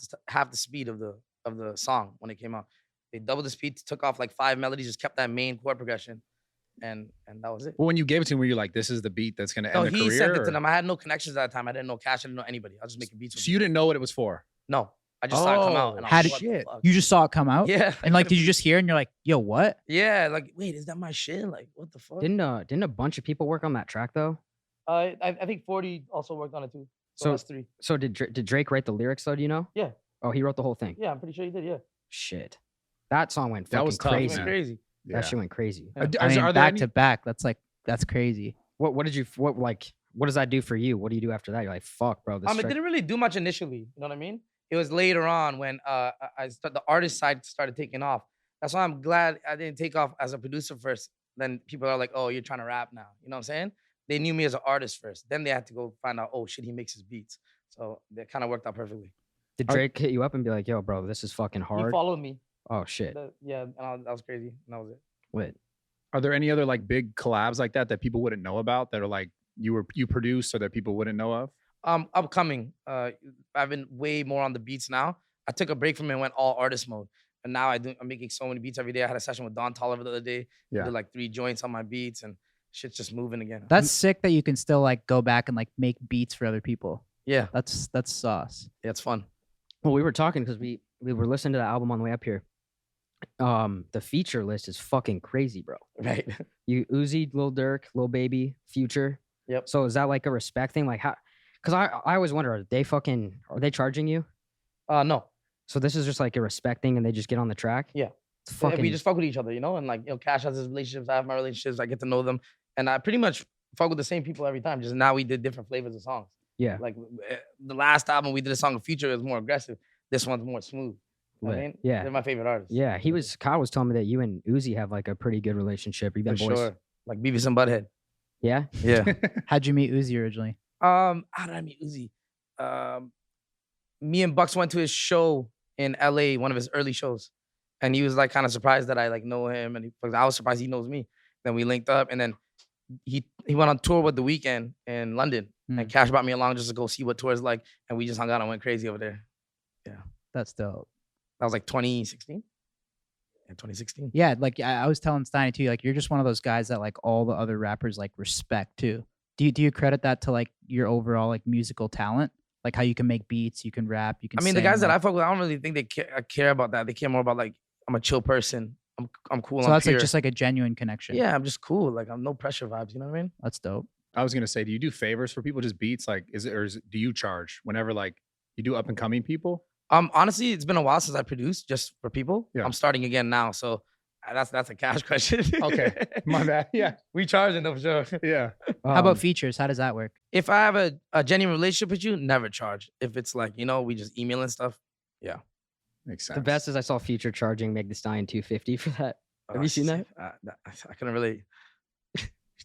the speed of the song when it came out. They doubled the speed, took off like 5 melodies, just kept that main chord progression. And that was it. Well, when you gave it to him, were you like, this is the beat that's going to No, end the he career? sent it to or- them. I had no connections at that time. I didn't know Cash. I didn't know anybody. I was just making beats with So you didn't know what it was for? No, I just saw it come out. And I How was did like, what the fuck? you just saw it come out? Yeah. And like, did you just hear and you're like, yo, what? Yeah, like, wait, is that my shit? Like, what the fuck? Didn't a bunch of people work on that track though? I think 40 also worked on it too. So So- that's 3. So did Drake write the lyrics though? Do you know? Yeah. Oh, he wrote the whole thing. Yeah, I'm pretty sure he did. Yeah. Shit, that song went That fucking was tough, It crazy. went man. crazy. That shit went crazy. Yeah. Are I mean, there back any- to back. That's crazy. What did you what does that do for you? What do you do after that? You're like, fuck, bro. This It track- didn't really do much initially. You know what I mean? It was later on when the artist side started taking off. That's why I'm glad I didn't take off as a producer first. Then people are like, oh, you're trying to rap now. You know what I'm saying? They knew me as an artist first. Then they had to go find out, oh shit, he makes his beats. So that kind of worked out perfectly. Did Drake hit you up and be like, yo, bro, this is fucking He hard? followed me. Oh shit. Yeah, and that was crazy. And that was it. Wait. Are there any other like big collabs like that people wouldn't know about that are like you produced or that people wouldn't know of? Upcoming. I've been way more on the beats now. I took a break from it and went all artist mode. And now I'm making so many beats every day. I had a session with Don Tolliver the other day. Yeah. Did like 3 joints on my beats and shit's just moving again. That's sick that you can still like go back and like make beats for other people. yeah, That's sauce. it's fun. Well, we were talking because we were listening to the album on the way up here. The feature list is fucking crazy, bro. Right. You Uzi, Lil Durk, Lil Baby, Future. Yep. So is that like a respect thing? Like how? Because I always wonder, are they charging you? No. So this is just like a respect thing, and they just get on the track. Yeah. It's fucking. We just fuck with each other, you know? And like, Cash has his relationships, I have my relationships, I get to know them. And I pretty much fuck with the same people every time. Just now we did different flavors of songs. yeah. Like the last album we did a song of Future, it was more aggressive. This one's more smooth. You know what I Lit. mean? Yeah. They're my favorite artists. Yeah. Kyle was telling me that you and Uzi have like a pretty good relationship. You've For been boys. sure. Like Beavis and Butthead. Yeah. Yeah. How'd you meet Uzi originally? How did I meet Uzi? Me and Bucks went to his show in LA, one of his early shows. And he was like kind of surprised that I like know him. And I was surprised he knows me. Then we linked up and then he went on tour with The Weeknd in London. And Cash brought me along just to go see what tour's like. And we just hung out and went crazy over there. That's dope. That was like 2016. Yeah, 2016. Yeah, like I was telling Steiny too, like you're just one of those guys that like all the other rappers like respect too. Do you credit that to like your overall like musical talent? Like how you can make beats, you can rap, you can I mean, the sing, guys that like- I fuck with, I don't really think they care about that. They care more about like, I'm a chill person. I'm cool. So I'm that's pure. like just like a genuine connection. Yeah, I'm just cool. Like I'm no pressure vibes. You know what I mean? That's dope. I was gonna say, do you do favors for people, just beats? Like, do you charge whenever like you do up and coming people? Honestly, it's been a while since I produced just for people. Yeah. I'm starting again now, so that's a Cash question. Okay, my bad. Yeah, we charging them for sure. yeah. How about features? How does that work? If I have a genuine relationship with you, never charge. If it's like we just email and stuff, Makes sense. the best is I saw Future charging Meg Thee Stallion $250 for that. Have you seen that? I couldn't really.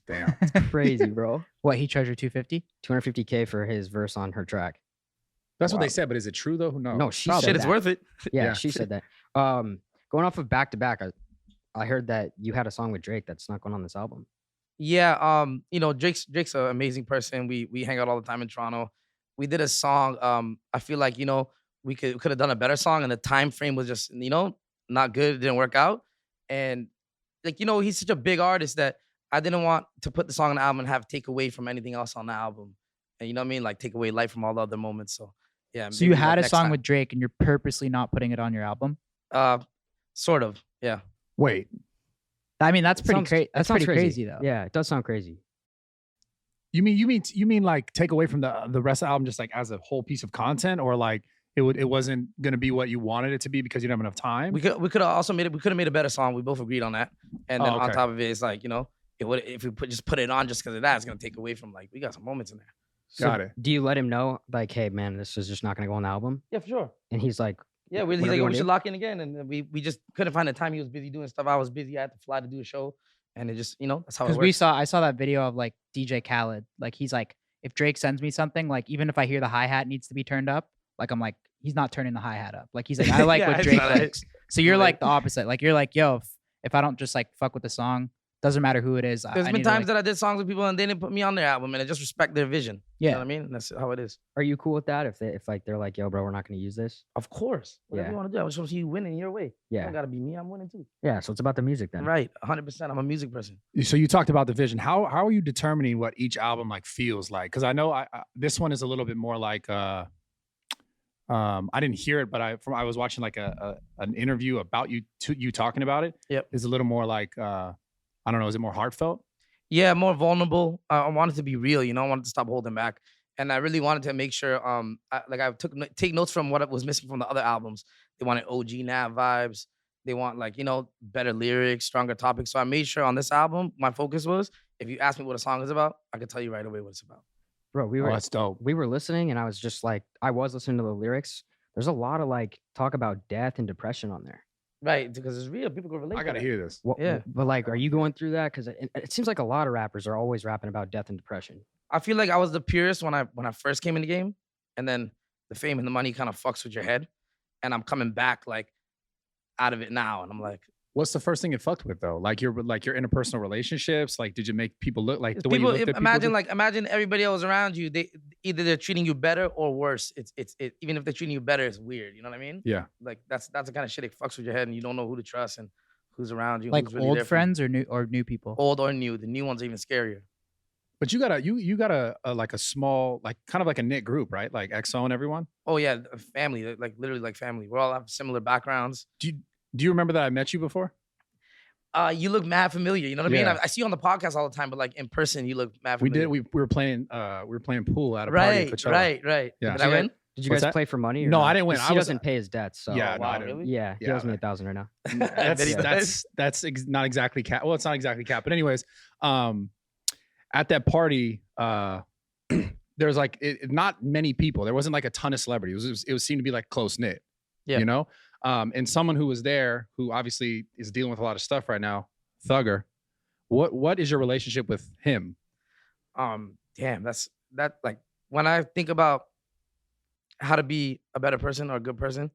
Damn. Crazy, bro. What, he charged you $250? $250K for his verse on her track. That's what Wow. they said, but is it true though? No. No, she Probably. said Shit, it's that. worth it. Yeah, Yeah. she said that. Going off of back to back, I heard that you had a song with Drake that's not going on this album. Yeah, Drake's an amazing person. We hang out all the time in Toronto. We did a song. I feel like we could have done a better song, and the time frame was just not good. It didn't work out, and like he's such a big artist that I didn't want to put the song on the album and have take away from anything else on the album, and you know what I mean, like take away light from all the other moments. So yeah. So you maybe, had a next song time. with Drake and you're purposely not putting it on your album? Sort of, yeah. Wait. I mean, that's pretty Sounds- crazy. that That's sounds pretty crazy though. Yeah, it does sound crazy. You mean like take away from the rest of the album just like as a whole piece of content, or like it wasn't gonna be what you wanted it to be because you didn't have enough time? We could have also made it. We could have made a better song. We both agreed on that. And then on okay. top of it, it's like it would if we just put it on just because of that, it's gonna take away from like we got some moments in there. So Got it. Do you let him know, like, hey, man, this is just not going to go on the album? Yeah, for sure. And he's like, Yeah, he's whatever like, you we wanna should do. lock in again, and we just couldn't find the time. He was busy doing stuff. I was busy. I had to fly to do a show, and it just that's how it Because works. I saw that video of like DJ Khaled. Like he's like, if Drake sends me something, like even if I hear the hi-hat needs to be turned up, like I'm like, he's not turning the hi-hat up. Like he's like, I like Yeah, what I Drake saw that. likes. So you're Right. like the opposite. Like you're like, yo, if I don't just like fuck with the song, doesn't matter who it is. There's I been need to, times like, that I did songs with people and they didn't put me on their album, and I just respect their vision. You Yeah. know what I mean? That's how it is. Are you cool with that? If like they're like, yo, bro, we're not gonna use this. Of course. Whatever Yeah. you want to do. I just want to see you winning your way. You Yeah. don't gotta be me. I'm winning too. Yeah. So it's about the music then. Right. 100%. I'm a music person. So you talked about the vision. How are you determining what each album like feels like? Because I know this one is a little bit more like I didn't hear it, but I was watching like an interview about you talking about it. Yep. It's a little more like I don't know, is it more heartfelt? Yeah, more vulnerable. I wanted to be real, I wanted to stop holding back. And I really wanted to make sure, I take notes from what was missing from the other albums. They wanted OG Nav vibes. They want like, better lyrics, stronger topics. So I made sure on this album, my focus was, if you ask me what a song is about, I could tell you right away what it's about. Bro, Oh, that's dope. we were listening and I was just like, I was listening to the lyrics. There's a lot of like talk about death and depression on there. Right, because it's real. People can relate. I gotta hear this. Yeah. But like, are you going through that? Because it seems like a lot of rappers are always rapping about death and depression. I feel like I was the purest when I first came in the game, and then the fame and the money kind of fucks with your head, and I'm coming back like out of it now, and I'm like, What's the first thing it fucked with though? Like your interpersonal relationships? Like did you make people look like the way you people. looked at Imagine people? imagine everybody else around you. They're treating you better or worse. It's even if they're treating you better, it's weird. You know what I mean? Yeah. Like that's the kind of shit that fucks with your head, and you don't know who to trust and who's around you. like who's really old there for you. friends or new people. Old or new. The new ones are even scarier. But you got a like a small, like kind of like a knit group, right? Like EXO and everyone. Oh yeah, family. Like literally like family. We all have similar backgrounds. Do you remember that I met you before? You look mad familiar. You know what I mean? Yeah. I see you on the podcast all the time, but like in person, you look mad familiar. We were playing pool at a party in Coachella. Right. Yeah. Did I win? Did you What's guys that? play for money? Or No, not? I didn't win. 'Cause I he was- doesn't pay his debts. So Yeah, no, I wow, didn't. really? yeah, he Yeah, owes me man. 1,000 right now. That's not exactly cap. Well, it's not exactly cap. But anyways, at that party, there's like not many people. There wasn't like a ton of celebrities. It seemed to be like close knit. Yeah. You know, and someone who was there who obviously is dealing with a lot of stuff right now, Thugger. What is your relationship with him? Damn, that like when I think about how to be a better person or a good person,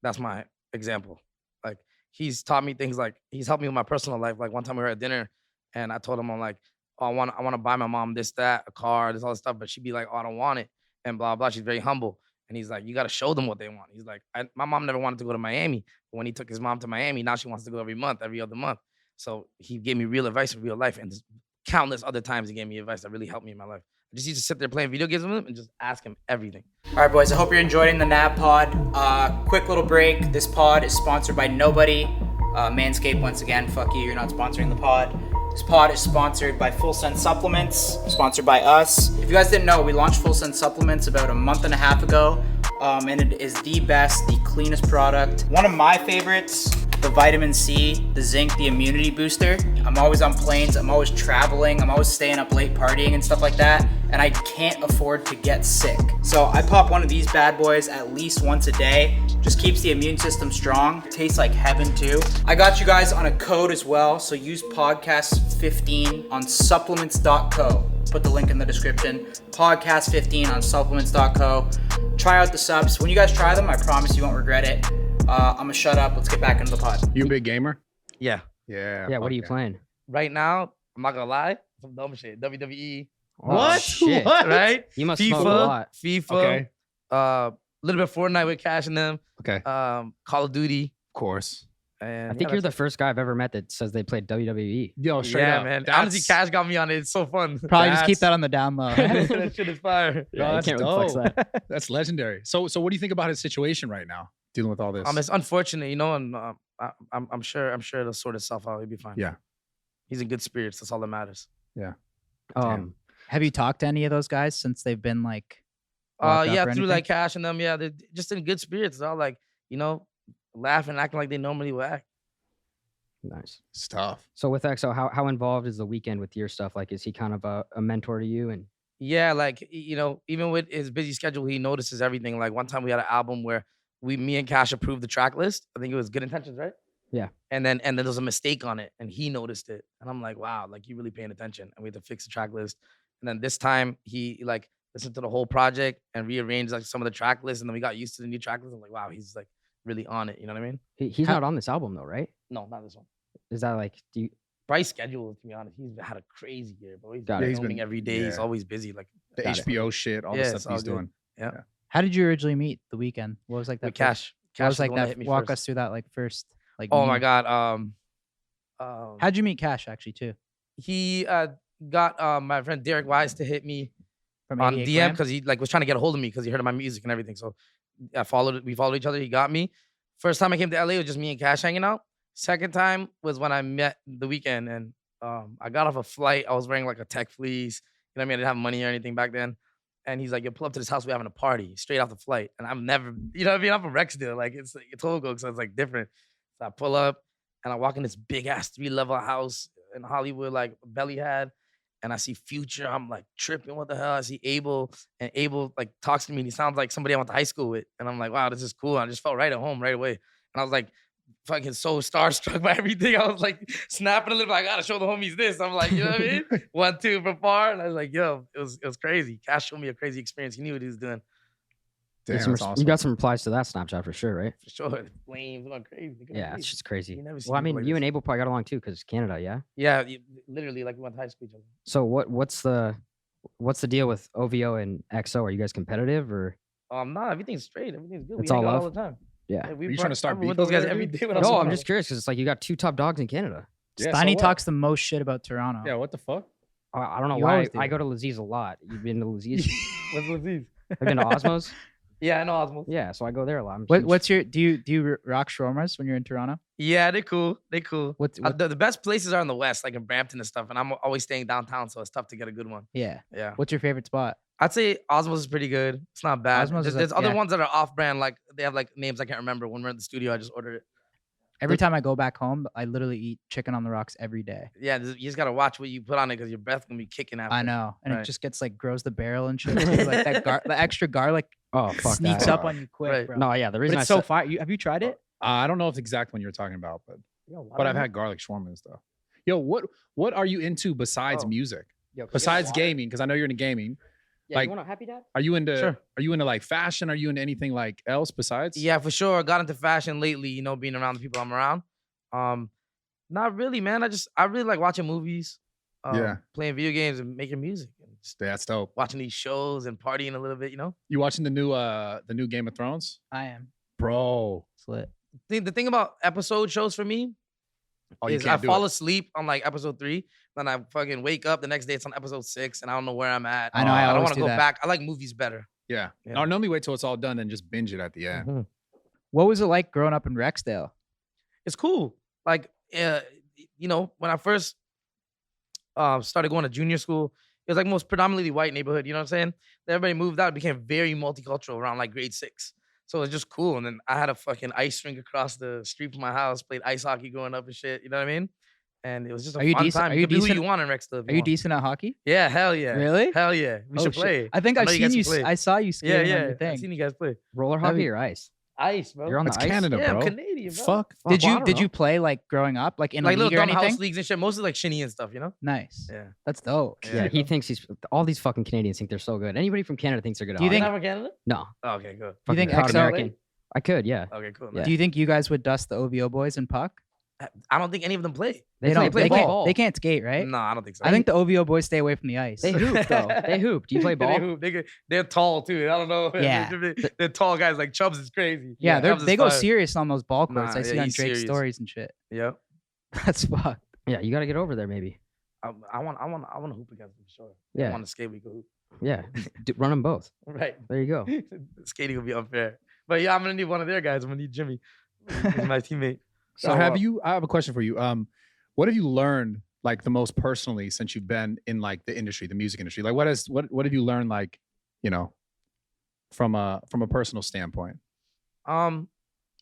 that's my example. Like he's taught me things, like he's helped me with my personal life. Like one time we were at dinner and I told him, I'm like, oh, I want to buy my mom this, that, a car, this all this stuff, but she'd be like, oh, I don't want it, and blah blah. She's very humble. And he's like, you got to show them what they want. He's like, my mom never wanted to go to Miami, but when he took his mom to Miami, now she wants to go every other month. So he gave me real advice in real life, and there's countless other times he gave me advice that really helped me in my life. I just used to sit there playing video games with him and just ask him everything. All right, boys, I hope you're enjoying the NAB pod. Quick little break. This pod is sponsored by nobody. Manscaped, once again, fuck you, you're not sponsoring the pod. This pod is sponsored by Full Send Supplements, sponsored by us. If you guys didn't know, we launched Full Send Supplements about a month and a half ago, and it is the best, the cleanest product. One of my favorites, the vitamin C, the zinc, the immunity booster. I'm always on planes, I'm always traveling, I'm always staying up late partying and stuff like that, and I can't afford to get sick. So I pop one of these bad boys at least once a day. Just keeps the immune system strong. Tastes like heaven too. I got you guys on a code as well, so use podcast15 on supplements.co. Put the link in the description. Podcast15 on supplements.co. Try out the subs. When you guys try them, I promise you won't regret it. I'm gonna shut up. Let's get back into the pod. You a big gamer? Yeah. Yeah. Yeah, what are you okay. playing? Right now, I'm not gonna lie, some dumb shit. WWE, Oh, shit. right? You must smoke a lot. FIFA, Okay. a little bit of Fortnite with Cash in them, Okay. Call of Duty, Of course. and I think you're the first guy I've ever met that says they played WWE. Yo, straight yeah, up. man. That's- Honestly, Cash got me on it. It's so fun. Probably just keep that on the down low. That shit is fire. Yeah, you that's can't really flex dope. that. That's legendary. So what do you think about his situation right now, dealing with all this? It's unfortunate, and I'm sure it'll sort itself out. He'll be fine. Yeah. He's in good spirits. That's all that matters. Have you talked to any of those guys since they've been like? locked up Yeah, or through anything? like Cash and them. Yeah, they're just in good spirits. They're all like, laughing, acting like they normally would act. Nice. It's tough. So with EXO, how involved is the weekend with your stuff? Like, is he kind of a mentor to you? And Yeah, like even with his busy schedule, he notices everything. Like one time we had an album where me and Cash approved the track list. I think it was Good Intentions, right? Yeah. And then there was a mistake on it, and he noticed it, and I'm like, wow, like you really paying attention. And we had to fix the track list. And then this time he like listened to the whole project and rearranged like some of the track lists, and then we got used to the new track list. I'm like, wow, he's like really on it. You know what I mean? He's not on this album though, right? No, not this one. Is that like Bryce schedule, to be honest, he's had a crazy year, bro. He's Got been it. filming every day. He's yeah. always busy. Like The Got it. HBO shit, all the Yeah, stuff it's all he's good. doing. Yeah. How did you originally meet The Weeknd? What was like that? with Cash. What was the like one that? hit me Walk first. us through that like first. Like. Oh my meeting. God. How'd you meet Cash actually too? He got my friend Derek Wise to hit me From on 88 DM Gram? because he like was trying to get a hold of me because he heard of my music and everything. So we followed each other. He got me. First time I came to LA, it was just me and Cash hanging out. Second time was when I met The Weeknd, and I got off a flight. I was wearing like a tech fleece. You know what I mean? I didn't have money or anything back then. And he's like, "You pull up to this house. We're having a party straight off the flight." And I'm never, you know what I mean? I'm from Rexdale. Like it's Togo, so it's like different. So I pull up and I walk in this big ass 3-level house in Hollywood, like Belly had. And I see Future. I'm like tripping. What the hell? I see Abel, and Abel like talks to me, and he sounds like somebody I went to high school with. And I'm like, wow, this is cool. And I just felt right at home right away. And I was like, fucking so starstruck by everything. I was like snapping a little bit. I gotta show the homies this. I'm like, you know what I mean? 1, 2 from far. And I was like, yo, it was crazy. Cash showed me a crazy experience. He knew what he was doing. Damn, that's awesome. You got some replies to that Snapchat for sure, right? For sure. Flames going crazy. Yeah, it's just crazy. You never see Well, I people mean, like you this. and Abel probably got along too because Canada, yeah. Yeah, literally like we went to high school each other. So what's the deal with OVO and XO? Are you guys competitive or? No, everything's straight. Everything's good. It's we all hang out all love? the time. Yeah. We Are you trying to start I'm beef with those over guys there, every dude? day. When I'm No, I'm small. just curious because it's like you got 2 top dogs in Canada. Yeah, Stoney so what? talks the most shit about Toronto. Yeah, what the fuck? I don't know You why. always do. I go to Laziz a lot. You've been to Laziz? What's Laziz? Have you been to Osmos? Yeah, I know Osmo. Yeah, so I go there a lot. I'm What, huge- what's your do you rock shawarmas when you're in Toronto? Yeah, they cool. They cool. What's The best places are in the West, like in Brampton and stuff. And I'm always staying downtown, so it's tough to get a good one. yeah? Yeah. What's your favorite spot? I'd say Osmos is pretty good. It's not bad. Osmos is There's a- other yeah. ones that are off-brand, like they have like names I can't remember. When we're in the studio, I just ordered it. Every time I go back home, I literally eat chicken on the rocks every day. Yeah, you just gotta watch what you put on it because your breath gonna be kicking after. I know, and Right. it just gets like grows the barrel and shit. too. Like that the extra garlic Oh fuck sneaks that. up on you quick, Right. bro. No, yeah, the but reason it's I so said, fire. Have you tried it? I don't know if the exact one you're talking about, but I've had garlic shawarmas though. Yo, what are you into besides Oh. music? Yo, can you get Besides water? gaming, because I know you're into gaming. Yeah, like- you want a Happy Dad? Are you into Sure. Are you into like fashion? Are you into anything like else besides? Yeah, for sure. I got into fashion lately, you know, being around the people I'm around. Not really, man. I really like watching movies, Yeah. playing video games and making music and just That's dope. watching these shows and partying a little bit, you know? You watching the new Game of Thrones? I am. Bro. It's lit. The thing about episode shows for me Oh, you is I can't do fall it. asleep on like episode 3, then I fucking wake up the next day, it's on episode 6, and I don't know where I'm at. I know, I don't always want to do go that. back. I like movies better. Yeah. Yeah. I normally wait till it's all done and just binge it at the end. Mhm. What was it like growing up in Rexdale? It's cool. Like, you know, when I first started going to junior school, it was like most predominantly white neighborhood. You know what I'm saying? Then everybody moved out. It became very multicultural around like grade 6. So it was just cool. And then I had a fucking ice rink across the street from my house. Played ice hockey growing up and shit. You know what I mean? And it was just a Are you fun decent- time. are You you can be who decent- you want in Rexdale. if Are you want. decent at hockey? Yeah, hell yeah. Really? Hell yeah. We Oh, should shit. play. I think I I've know you seen guys you. can play. I saw you Yeah, skating on yeah. your I've thing. seen you guys play. Roller That'd hockey be- or ice? Ice, bro. You're on That's the ice. Canada, yeah, bro. I'm Canadian, bro. Fuck. Well, Did I you don't did know. you play like growing up, like in Like a little league or dumb house anything? leagues and shit. Mostly like shinny and stuff, you know? Nice. Yeah. That's dope. Yeah, he thinks he's all these fucking Canadians think they're so good. Anybody from Canada thinks they're good at Do you hockey. think- Not from Canada? No. Oh, okay, good. Do you think Fucking XO American. I could, yeah. Okay, cool. Yeah. Do you think you guys would dust the OVO boys and puck? I don't think any of them play. They don't. play They can't. ball. They can't skate, right? No, I don't think so. I think the OVO boys stay away from the ice. They hoop though. They hoop. Do you play They ball? hoop. They're tall too. I don't know. Yeah. They're tall guys. Like Chubbs is crazy. yeah, Chubbs is they go fire. serious on those ball courts. Nah, I see yeah, on he's Drake's serious. stories and shit. Yeah. That's fucked. Yeah, you got to get over there, maybe. I want to hoop against them for sure. I Yeah, want to skate. We can hoop. yeah. Run them both. Right. There you go. Skating will be unfair. But yeah, I'm gonna need one of their guys. I'm gonna need Jimmy. He's my teammate. So I have a question for you. What have you learned like the most personally since you've been in like the industry, the music industry? Like what have you learned like, you know, from a personal standpoint?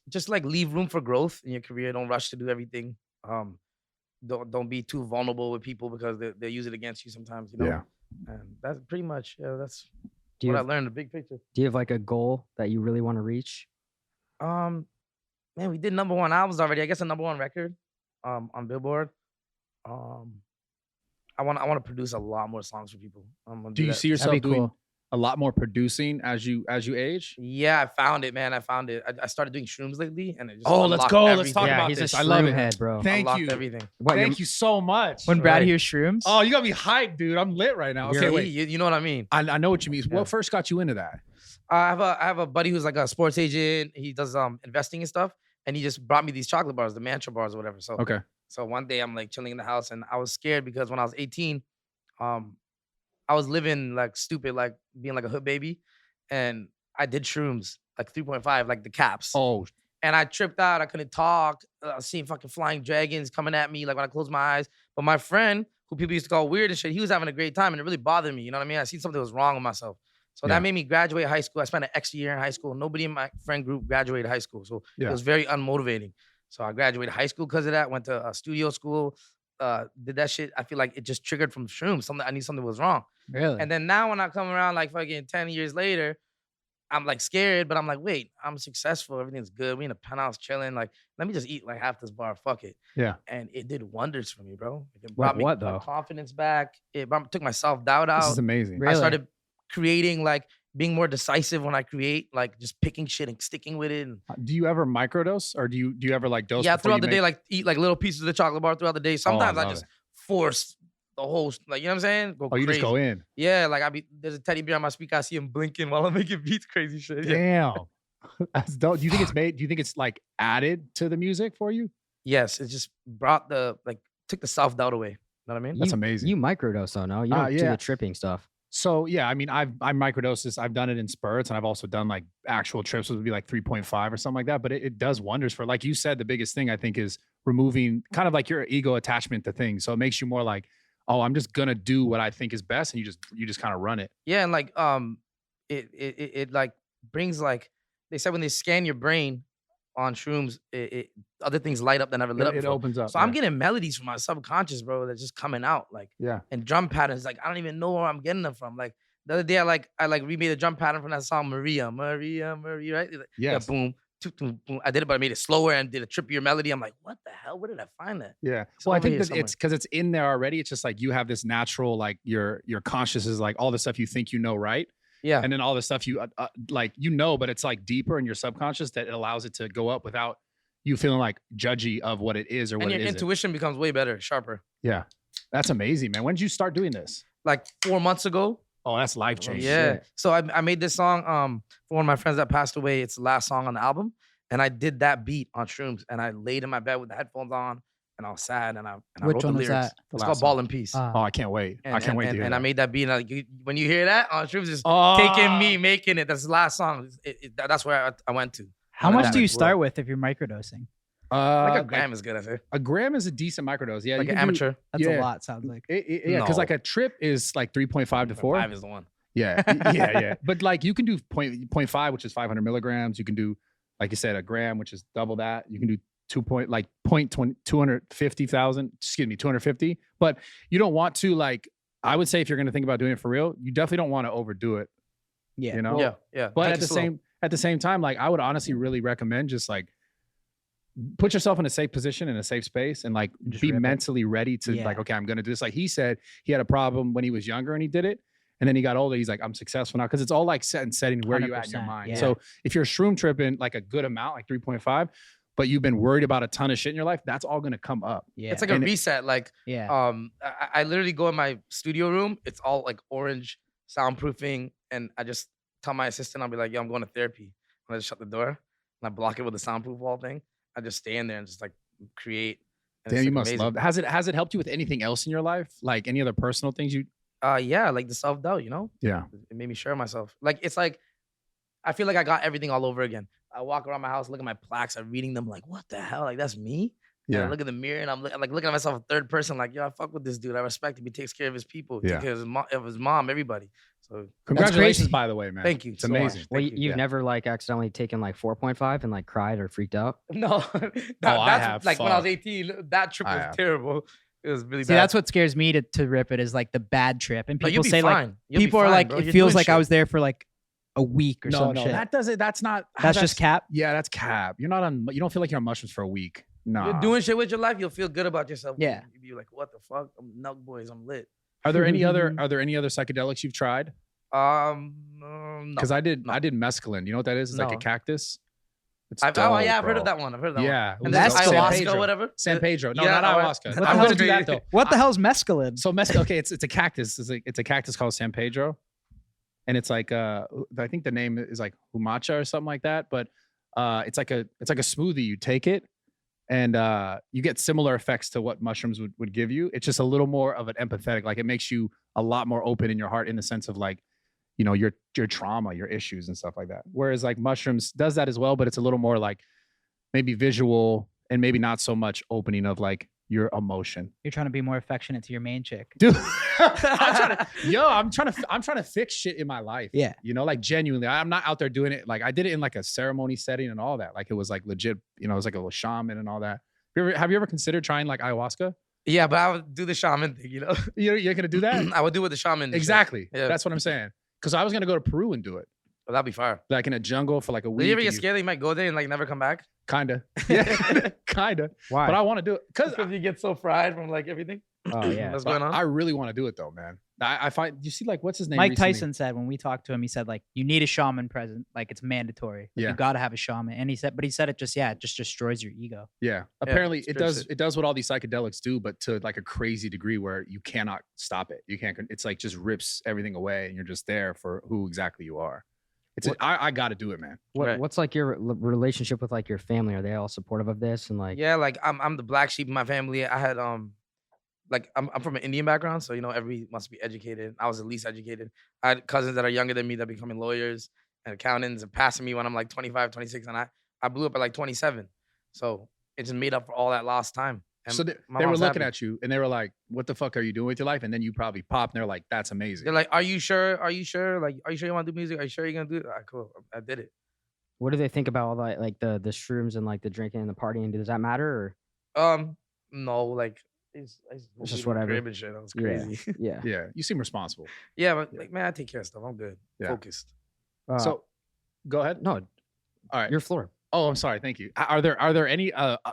Just like leave room for growth in your career. Don't rush to do everything. Don't be too vulnerable with people because they use it against you sometimes, you know? Yeah. And that's pretty much, that's Do you what I have, learned, the big picture. do you have like a goal that you really want to reach? man, we did #1 albums already. I guess a #1 record on Billboard. I want to produce a lot more songs for people. I'm gonna Do you that. see yourself doing a lot more producing as you age? Yeah, I found it, man. I found it. I started doing shrooms lately, and it just let's go. Let's talk Yeah, about he's this. a I love shroom it. head, bro. Thank Unlocked you. everything. Thank you so much. When Brad Right. hears shrooms, Oh, you got me hyped, dude. I'm lit right now. Okay, wait. You know what I mean? I know what you mean. Yeah. What first got you into that? I have a buddy who's like a sports agent. He does investing and stuff, and he just brought me these chocolate bars, the mantra bars or whatever. So Okay. So one day I'm like chilling in the house, and I was scared because when I was 18, I was living like stupid, like being like a hood baby, and I did shrooms like 3.5, like the caps. Oh, And I tripped out. I couldn't talk. I was seeing fucking flying dragons coming at me like when I closed my eyes. But my friend, who people used to call weird and shit, he was having a great time, and it really bothered me. You know what I mean? I seen something was wrong with myself. So that made me graduate high school. I spent an extra year in high school. Nobody in my friend group graduated high school. So it was very unmotivating. So I graduated high school because of that. Went to a studio school. Did that shit. I feel like it just triggered from shrooms. I knew something was wrong. really? And then now when I come around like fucking 10 years later, I'm like scared, but I'm like, wait, I'm successful. Everything's good. We in a penthouse chilling. Like, let me just eat like half this bar. Fuck it. Yeah. And it did wonders for me, bro. Like, it What- brought me what, my though? confidence back. It took my self-doubt out. this is amazing. Really? I started creating, like being more decisive when I create, like just picking shit and sticking with it. And Do you ever microdose, or do you ever like dose? yeah, before throughout you the make- day, like eat like little pieces of the chocolate bar throughout the day. Sometimes I love just it. force the whole, like, you know what I'm saying? Go Oh, you crazy. just go in. Yeah, like there's a teddy bear on my speaker. I see him blinking while I'm making beats, crazy shit. Yeah. Damn. That's dope. Do you think it's made? Do you think it's like added to the music for you? Yes, it just brought took the self-doubt away. You know what I mean? That's amazing. You microdose though, no? You don't do yeah. the tripping stuff. So yeah, I mean, I microdose this. I've done it in spurts, and I've also done like actual trips, which would be like 3.5 or something like that. But it does wonders for, like you said, the biggest thing I think is removing kind of like your ego attachment to things. So it makes you more like, oh, I'm just gonna do what I think is best, and you just kind of run it. Yeah, and like it like brings, like they said when they scan your brain on shrooms, other things light up that never lit up It before. opens up. So I'm getting melodies from my subconscious, bro, that's just coming out, like, yeah. and drum patterns. Like I don't even know where I'm getting them from. Like the other day, I remade a drum pattern from that song Maria, Maria, Maria, right? Like, yeah, Yes. boom, boom, boom. I did it, but I made it slower and did a trippier melody. I'm like, what the hell? Where did I find that? Yeah. It's Well, I over think here that somewhere. it's because it's in there already. It's just like you have this natural, like your conscious is like all the stuff you think you know, right? Yeah. And then all the stuff you like, but it's like deeper in your subconscious that it allows it to go up without you feeling like judgy of what it is or And what your it isn't. intuition becomes way better, sharper. Yeah. That's amazing, man. When did you start doing this? Like 4 months ago. Oh, that's life changing. Yeah. So I made this song for one of my friends that passed away. It's the last song on the album. And I did that beat on shrooms. And I laid in my bed with the headphones on. And I was sad. And I Which wrote the one was lyrics. that? It's last called song. Ball in Peace. Oh, I can't wait. I can't wait to hear and that. I made that beat. And when you hear that on shrooms, it's Oh. taking me, making it. That's the last song. That's where I went to. How Like much that. do you start with if you're microdosing? Like a gram is good, I say. a gram is a decent microdose. Yeah. Like you an can do- amateur. That's Yeah. a lot. Sounds like. Yeah, because like No. a trip is like 3.5 to 4. 5 is the one. Yeah, yeah. But like you can do 0.5, which is 500 milligrams. You can do, like you said, a gram, which is double that. You can do 250. But you don't want to, like, I would say if you're going to think about doing it for real, you definitely don't want to overdo it. Yeah. You know? Yeah. But Take at it the slow. same time, like I would honestly really recommend just like put yourself in a safe position, in a safe space, and like Just be rip it. mentally ready to like, okay, I'm gonna do this. Like he said, he had a problem when he was younger and he did it. And then he got older. He's like, I'm successful now. Because it's all like set and setting where you at in your 100%, mind. yeah. So if you're shroom tripping like a good amount, like 3.5, but you've been worried about a ton of shit in your life, that's all gonna come up. Yeah. It's like a And reset. Like, yeah. I literally go in my studio room. It's all like orange soundproofing, and I just tell my assistant, I'll be like, "Yo, I'm going to therapy." And I just shut the door and I block it with a soundproof wall thing. I just stay in there and just like create. And Damn, it's, you like, must amazing. love that. Has it helped you with anything else in your life? Like any other personal things you? Yeah, like the self-doubt, you know? Yeah. It made me sure of myself. Like, it's like, I feel like I got everything all over again. I walk around my house, look at my plaques, I'm reading them, like, what the hell? Like, that's me? And I look in the mirror and I'm like looking at myself in third person, like, yo, I fuck with this dude. I respect him. He takes care of his people. He Yeah. takes care of his mom, everybody. So Congratulations, crazy. by the way, man. thank you. It's so much. amazing. Well, Thank you. you've Yeah. never like accidentally taken like 4.5 and like cried or freaked out? No, I that's have. like when I was Fuck. 18, that trip I was have. terrible. It was really See, bad. that's what scares me to rip it is like the bad trip. And No, you'll people be say like fine. You'll be people are fine, like bro. it You're feels doing like I shit. was there for like a week or No, some no, shit. that doesn't. That's not. That's just cap. Yeah, that's cap. You're not on. You don't feel like you're on mushrooms for a week. No. You're doing shit with your life, you'll feel good about yourself. Yeah. You'll be like, what the fuck? I'm Nug Boys, I'm lit. Are there any other psychedelics you've tried? No. Because I did No. mescaline. You know what that is? It's like a No. cactus. It's I've dope, heard bro. of that one. I've heard of that one. Yeah. And that's there's San ayahuasca Pedro. or whatever. San Pedro. No, Yeah, not ayahuasca. What I'm the gonna do that though. What the hell's mescaline? So okay, it's a cactus. It's a cactus called San Pedro, and it's like I think the name is like humacha or something like that. But it's like a smoothie. You take it, and you get similar effects to what mushrooms would give you. It's just a little more of an empathetic. Like it makes you a lot more open in your heart in the sense of like, you know, your trauma, your issues and stuff like that. Whereas like mushrooms does that as well, but it's a little more like maybe visual and maybe not so much opening of like your emotion. You're trying to be more affectionate to your main chick. Dude, I'm trying to fix shit in my life. Yeah. You know, like genuinely, I'm not out there doing it. Like I did it in like a ceremony setting and all that. Like it was like legit, you know, it was like a little shaman and all that. Have you ever considered trying like ayahuasca? Yeah, but I would do the shaman thing, you know? You're going to do that? I would do with the shaman. Exactly. Yeah. That's what I'm saying. Because I was going to go to Peru and do it. Well, that'd be fire. Like in a jungle for like a Do week. you ever get scared that you might go there and like never come back? Kinda. Yeah. Kinda. Why? But I want to do it. Because Because you get so fried from like everything. Oh yeah. What's going on? I really want to do it though, man. I find, you see like, what's his name? Mike recently? Tyson said when we talked to him, he said like you need a shaman present, like it's mandatory. Like, Yeah. you got to have a shaman. And he said it just destroys your ego. Yeah. Apparently it's it true does. shit. It does what all these psychedelics do, but to like a crazy degree where you cannot stop it. You can't. It's like just rips everything away, and you're just there for who exactly you are. I got to do it, man. Right. What's like your relationship with like your family? Are they all supportive of this and like? Yeah, like I'm the black sheep in my family. I had like I'm from an Indian background, so you know everybody must be educated. I was the least educated. I had cousins that are younger than me that are becoming lawyers and accountants and passing me when I'm like 25, 26, and I blew up at like 27. So it just made up for all that lost time. And So they my were mom's looking happy. at you, and they were like, "What the fuck are you doing with your life?" And then you probably pop, and they're like, "That's amazing." They're like, "Are you sure? Are you sure? Like, are you sure you want to do music? Are you sure you're gonna do it?" All right, cool. I did it. What do they think about all that, like the shrooms and like the drinking and the partying? Does that matter? No, like it's just whatever. And shit. That was Or? crazy. Yeah. Yeah, you seem responsible. Yeah, but like, man, I take care of stuff. I'm good. Yeah. Focused. So, go ahead. no, All right. your floor. Oh, I'm sorry. Thank you. Are there any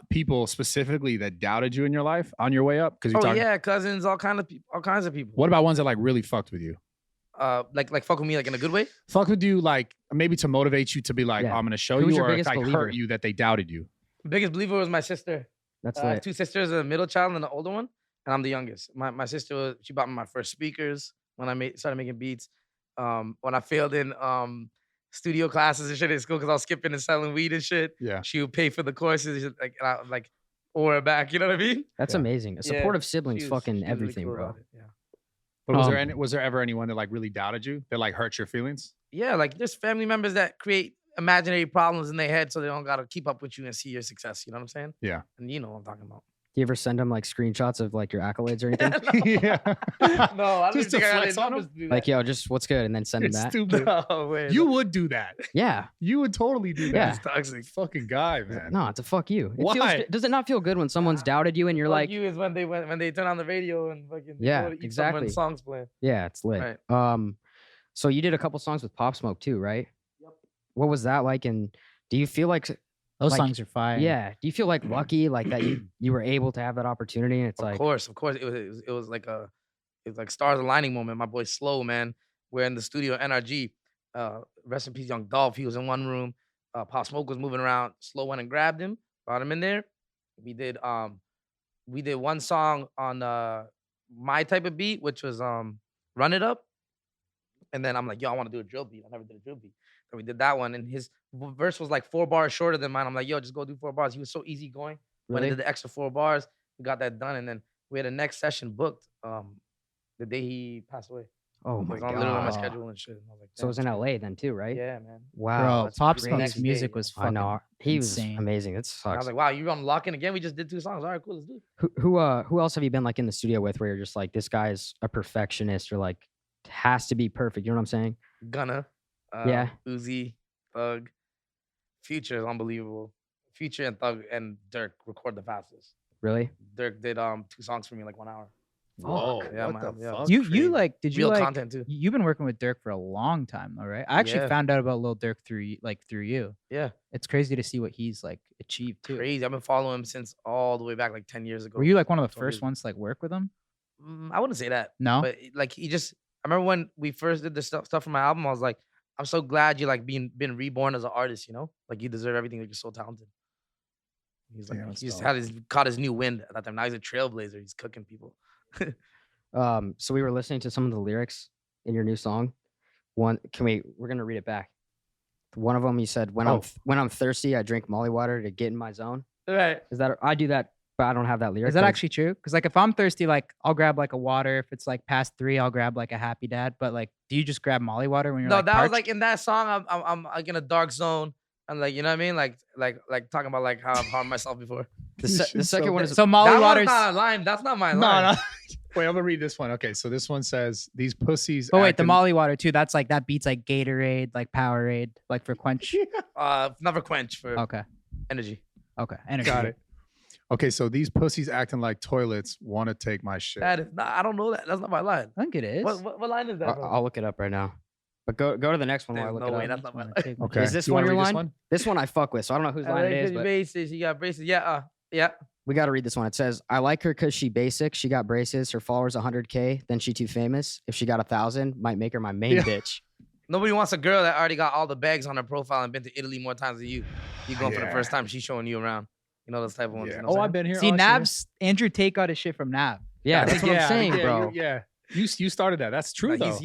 people specifically that doubted you in your life on your way up? Because you're Oh talking. yeah, cousins, all kinds of people. What about ones that like really fucked with you? Like fuck with me like in a good way. Fuck with you, like maybe to motivate you to be like, Yeah. oh, I'm gonna show Who's you, your or biggest like believer? hurt you that they doubted you. Biggest believer was my sister. That's I have lit. two sisters, a middle child and an older one, and I'm the youngest. My sister she bought me my first speakers when I started making beats. When I failed in studio classes and shit at school because I was skipping and selling weed and shit. Yeah. She would pay for the courses, like and I would, like or back. You know what I mean? That's Yeah. amazing. A Yeah, supportive sibling's She was fucking really everything, cool bro. about it, Yeah. But was there ever anyone that like really doubted you that like hurt your feelings? Yeah, like there's family members that create imaginary problems in their head so they don't gotta keep up with you and see your success. You know what I'm saying? Yeah. And you know what I'm talking about. Do you ever send them like screenshots of like your accolades or anything? Yeah. No, I don't Just to even think I got flex any on numbers to do Like, that. yo, just what's good, and then send You're them that. stupid. No way. You would do that. Yeah. You would totally do that. Yeah. It's toxic. Fucking guy, man. No, it's a fuck you. It Why? Feels, does it not feel good when someone's doubted you and you're Fuck like, you is when they turn on the radio and fucking Yeah, go to eat exactly. somewhere and songs playing. yeah, it's lit. Right. So you did a couple songs with Pop Smoke too, right? Yep. What was that like? And do you feel like Those Like, songs are fire. yeah, do you feel like lucky like that you were able to have that opportunity? And it's Of like, course. It was like stars aligning moment. My boy Slow, man. We're in the studio, NRG. Rest in peace, Young Dolph. He was in one room. Pop Smoke was moving around. Slow went and grabbed him, brought him in there. We did one song on my type of beat, which was Run It Up. And then I'm like, yo, I want to do a drill beat. I never did a drill beat. So we did that one. And his verse was like 4 bars shorter than mine. I'm like, yo, just go do 4 bars. He was so easy going. When I really? did the extra 4 bars, we got that done. And then we had a next session booked the day he passed away. Oh It my was on literally on my god. schedule and shit. And I was like, So it was in damn, LA then too, right? yeah, man. Wow. Bro, that's Pop great. Smoke's Next music day, was I fucking know. He was insane. amazing. It And I sucks. was like, wow, you're on locking again? We just did 2 songs. All right, cool, let's do it. Who else have you been like in the studio with where you're just like, this guy's a perfectionist or like has to be perfect? You know what I'm saying? Gunna, Yeah. Uzi, Thug, Future is unbelievable. Future and Thug and Dirk record the fastest. Really? Dirk did 2 songs for me in like 1 hour. Whoa, Yeah, what man, the yeah. fuck? You crazy. like did you Real like content too. you've been working with Dirk for a long time though, right? I actually Yeah. found out about Lil Durk through you. Yeah, It's crazy to see what he's like achieved too. crazy. I've been following him since all the way back like 10 years ago. Were you like one of the 12 years first ones to like work with him? I wouldn't say that. No? But like he just, I remember when we first did the stuff for my album, I was like, I'm so glad you like been reborn as an artist, you know? Like you deserve everything. Like you're so talented. He's like, Damn, that's he just dope. caught his new wind at that time. Now he's a trailblazer. He's cooking people. So we were listening to some of the lyrics in your new song. We're gonna read it back. One of them, you said, when I'm thirsty, I drink Molly water to get in my zone. Right. Is that I do that, but I don't have that lyric. Is that but actually true? Because like if I'm thirsty, like I'll grab like a water. If it's like past 3, I'll grab like a Happy Dad. But like, do you just grab Molly water when you're No, like that was parched? like in that song. I'm like in a dark zone. And like, you know what I mean? Like talking about like how I've harmed myself before. the second one is So Molly That water's one's not a line. That's not my no, line. no. Wait, I'm gonna read this one. Okay, so this one says these pussies. But wait, the acting- Molly water too. That's like that beats like Gatorade, like Powerade, like for quench. Never quench for Okay, energy. okay, energy. Got it. Okay, so these pussies acting like toilets want to take my shit. That is not. I don't know that. That's not my line. I think it is. What line is that? I'll look it up right now. But go to the next one while I There's look no it way. up. That's not my line. Okay, Is this you one wanna your read line? This one I fuck with, so I don't know whose line it is, but Braces. You got braces. Yeah. Yeah. we got to read this one. It says, I like her because she basic. She got braces. Her followers 100K. Then she too famous. If she got 1,000, might make her my main bitch. Nobody wants a girl that already got all the bags on her profile and been to Italy more times than you. You going for the first time. She's showing you around. You know those type of ones. Yeah. You know what I'm saying? been here. See, Nab's Andrew Tate got his shit from Nab. Yeah, that's what I'm saying, bro. Yeah, you started that. That's true Like, though.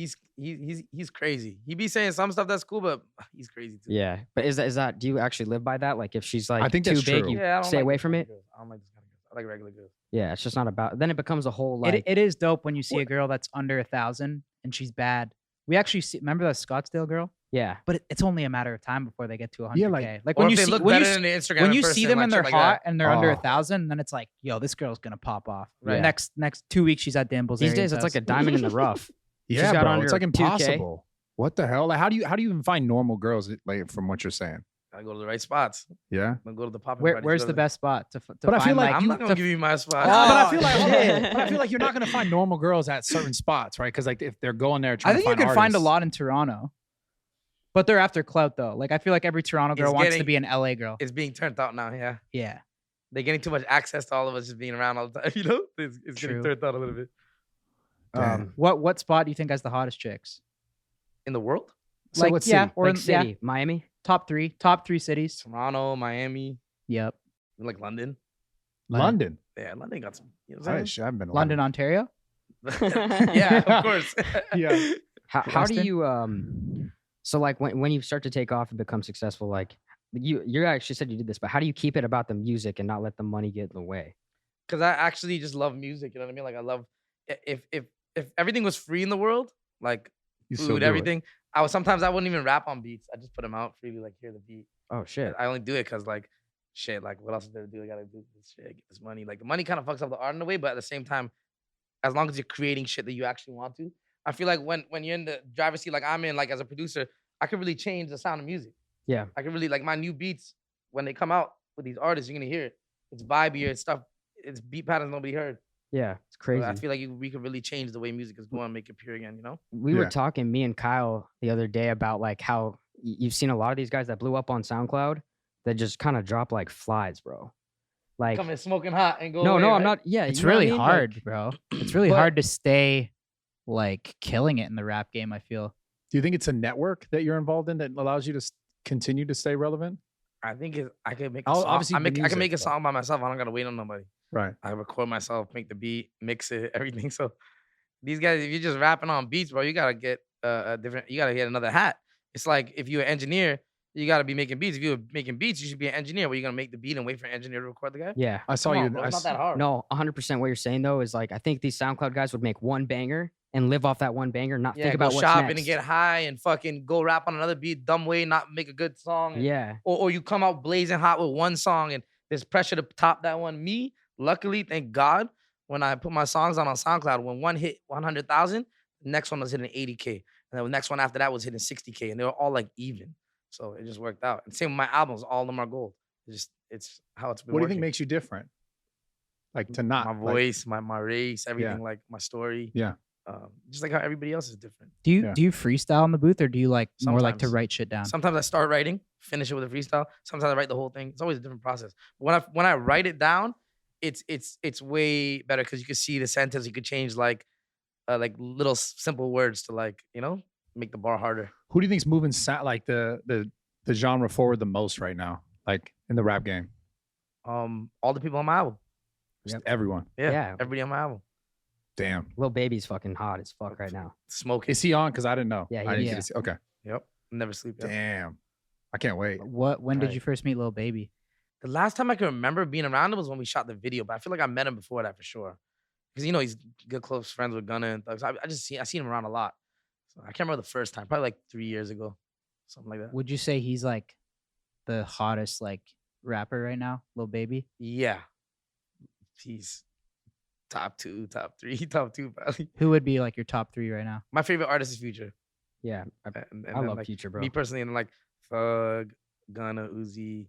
he's crazy. He be saying some stuff that's cool, but he's crazy too. Yeah. But is that, do you actually live by that? Like if she's like I think too that's big, true. you Yeah, I don't stay like away this from kind it? of girls. I don't like this kind of girls. I like regular girls. Yeah, it's just not about, then it becomes a whole like, It is dope when you see a girl that's under 1,000 and she's bad. We actually see. Remember that Scottsdale girl? yeah. But it's only a matter of time before they get to 100K. Yeah, like- Or when if you they see look when you better see- than the Instagram when in you see person, them like and they're shit like hot that. and they're under Oh. 1,000, then it's like, yo, this girl's gonna pop off. Right. Next 2 weeks, she's at Dimble's. These days, it's like a diamond in the rough. Yeah, She's got bro, under it's like 2K. impossible. What the hell? Like, how do you even find normal girls? Like, from what you're saying, I go to the right spots. yeah. I go to the popping parties. Where's Go the to best spot to But I feel find, like I'm you- not gonna give you my spot. but I feel like shit. but I feel like you're not gonna find normal girls at certain spots, right? Because like if they're going there, I trying think to you find could find a artists- lot in Toronto, but they're after clout though. Like I feel like every Toronto girl It's wants to getting- be an LA girl. It's being turned out now. Yeah, Yeah, they're getting too much access to all of us just being around all the time. You know, it's getting True. turned out a little bit Damn. what spot do you think has the hottest chicks? in the world. So like what yeah, city? or Like in, yeah, city, Miami. top three cities. Toronto, Miami, Yep, like London. London. Yeah, London got some. You know what I'm saying? I haven't been to London, Ontario. Yeah, of course. Yeah. How do Austin? you so like when you start to take off and become successful, like you actually said you did this, but how do you keep it about the music and not let the money get in the way? Because I actually just love music. You know what I mean? Like I love if everything was free in the world, like You still food, do it. everything. I wouldn't even rap on beats. I just put them out freely, like hear the beat. Oh shit. I only do it because like shit, like what else is there to do? I gotta do this shit, get this money. Like the money kind of fucks up the art in a way, but at the same time, as long as you're creating shit that you actually want to, I feel like when you're in the driver's seat, like I'm in, like as a producer, I can really change the sound of music. Yeah. I can really like my new beats when they come out with these artists, you're gonna hear it. It's vibey, it's stuff, it's beat patterns nobody heard. Yeah, it's So crazy. I feel like we could really change the way music is going, make it pure again. You know? We were Yeah. talking, me and Kyle, the other day about like how you've seen a lot of these guys that blew up on SoundCloud that just kind of drop like flies, bro. Like, Come in smoking hot and go. no, away, I'm right? not. Yeah, It's you know what I really mean? hard, Like, bro. It's really but- hard to stay like killing it in the rap game. I feel. Do you think it's a network that you're involved in that allows you to continue to stay relevant? I think I could make a Oh, song. obviously I the can make a music, song by myself. I don't gotta wait on nobody. Right. I record myself, make the beat, mix it, everything. So these guys, if you're just rapping on beats, bro, you gotta get a different. You gotta get another hat. It's like if you're an engineer, you gotta be making beats. If you're making beats, you should be an engineer. Where you gonna make the beat and wait for an engineer to record the guy? Yeah. I saw Come you. on, bro. I It's not s- that hard. No, 100% what you're saying though is like I think these SoundCloud guys would make one banger and live off that one banger, not Yeah, think go about what's shopping next. and get high and fucking go rap on another beat, dumb way, not make a good song. and- Yeah. Or you come out blazing hot with one song and there's pressure to top that one. Me, luckily, thank God, when I put my songs on SoundCloud, when one hit 100,000, the next one was hitting 80K. And then the next one after that was hitting 60K. And they were all like even. So it just worked out. And same with my albums, all of them are gold. It's how it's been What do you working. think makes you different? Like to not my like- voice, my race, everything, like my story. Yeah. Just like how everybody else is different. Do you Yeah. do you freestyle in the booth, or do you like more like to Sometimes. write shit down? Sometimes I start writing, finish it with a freestyle. Sometimes I write the whole thing. It's always a different process. But when I write it down, it's way better because you can see the sentence. You could change like little simple words to like, you know, make the bar harder. Who do you think's moving like the genre forward the most right now? Like in the rap game? All the people on my album. Just everyone. Yeah. Everybody on my album. Damn. Lil Baby's fucking hot as fuck right now. Smoking. Is he on? Because I didn't know. Yeah, I didn't yeah. get to see. Okay. Yep. Never sleep. Yep. Damn. I can't wait. When did Right. you first meet Lil Baby? The last time I can remember being around him was when we shot the video, but I feel like I met him before that for sure. Because you know he's good close friends with Gunna and Thugs. I seen him around a lot. So I can't remember the first time, probably like 3 years ago, something like that. Would you say he's like the hottest like rapper right now, Lil Baby? Yeah, he's top 2, top 3, top 2 probably. Who would be like your top 3 right now? My favorite artist is Future. Yeah, And I then, love like, Future, bro. Me personally, and like Thug, Gunna, Uzi,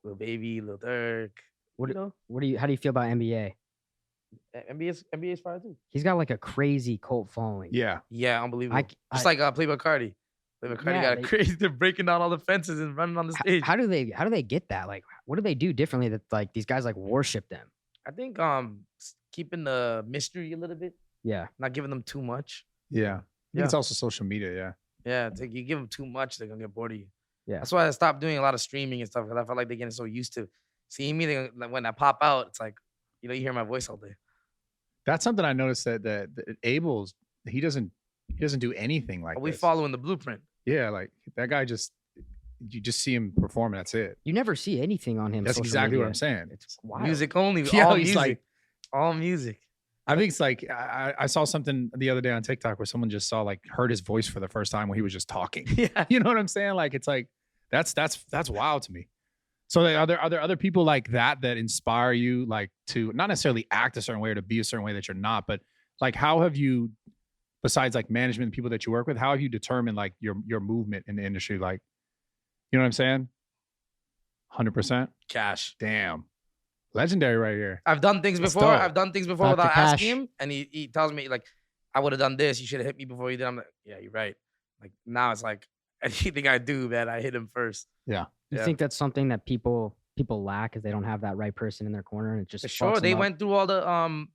Lil Baby, Lil Durk. What You know, how do you feel about NBA? NBA's fire too. He's got like a crazy cult following. Yeah. Yeah, unbelievable. I- Just like Playboy Cardi. Playboy Cardi Yeah, got they- crazy. They're breaking down all the fences and running on the stage. How do they get that? Like, what do they do differently that like these guys like worship them? I think keeping the mystery a little bit, Yeah, not giving them too much. Yeah. I think Yeah. it's also social media. Yeah. Yeah, it's like you give them too much, they're gonna get bored of you. Yeah. That's why I stopped doing a lot of streaming and stuff because I felt like they're getting so used to seeing me. Like when I pop out, it's like, you know, you hear my voice all day. That's something I noticed that Abel's he doesn't do anything like We this. following the blueprint. Yeah, like that guy you just see him perform and that's it. you never see anything on him. That's social exactly what media. I'm saying. It's wild. Music only. Yeah, all he's music. like- all music. I think it's like I saw something the other day on TikTok where someone just heard his voice for the first time when he was just talking. Yeah. You know what I'm saying? Like it's like that's wild to me. So like, are there other people like that inspire you like to not necessarily act a certain way or to be a certain way that you're not, but like how have you, besides like management and people that you work with, how have you determined like your movement in the industry? Like, you know what I'm saying? 100%. Cash. Damn. Legendary right here. I've done things That's before. dope. I've done things before Dr. without Cash. asking him, and he tells me like, "I would have done this. You should have hit me before you did." I'm like, "Yeah, you're right." Like now it's like anything I do, man, I hit him first. You Yeah. think that's something that people lack is they don't have that right person in their corner and it just For fucks sure, them they up? went through all the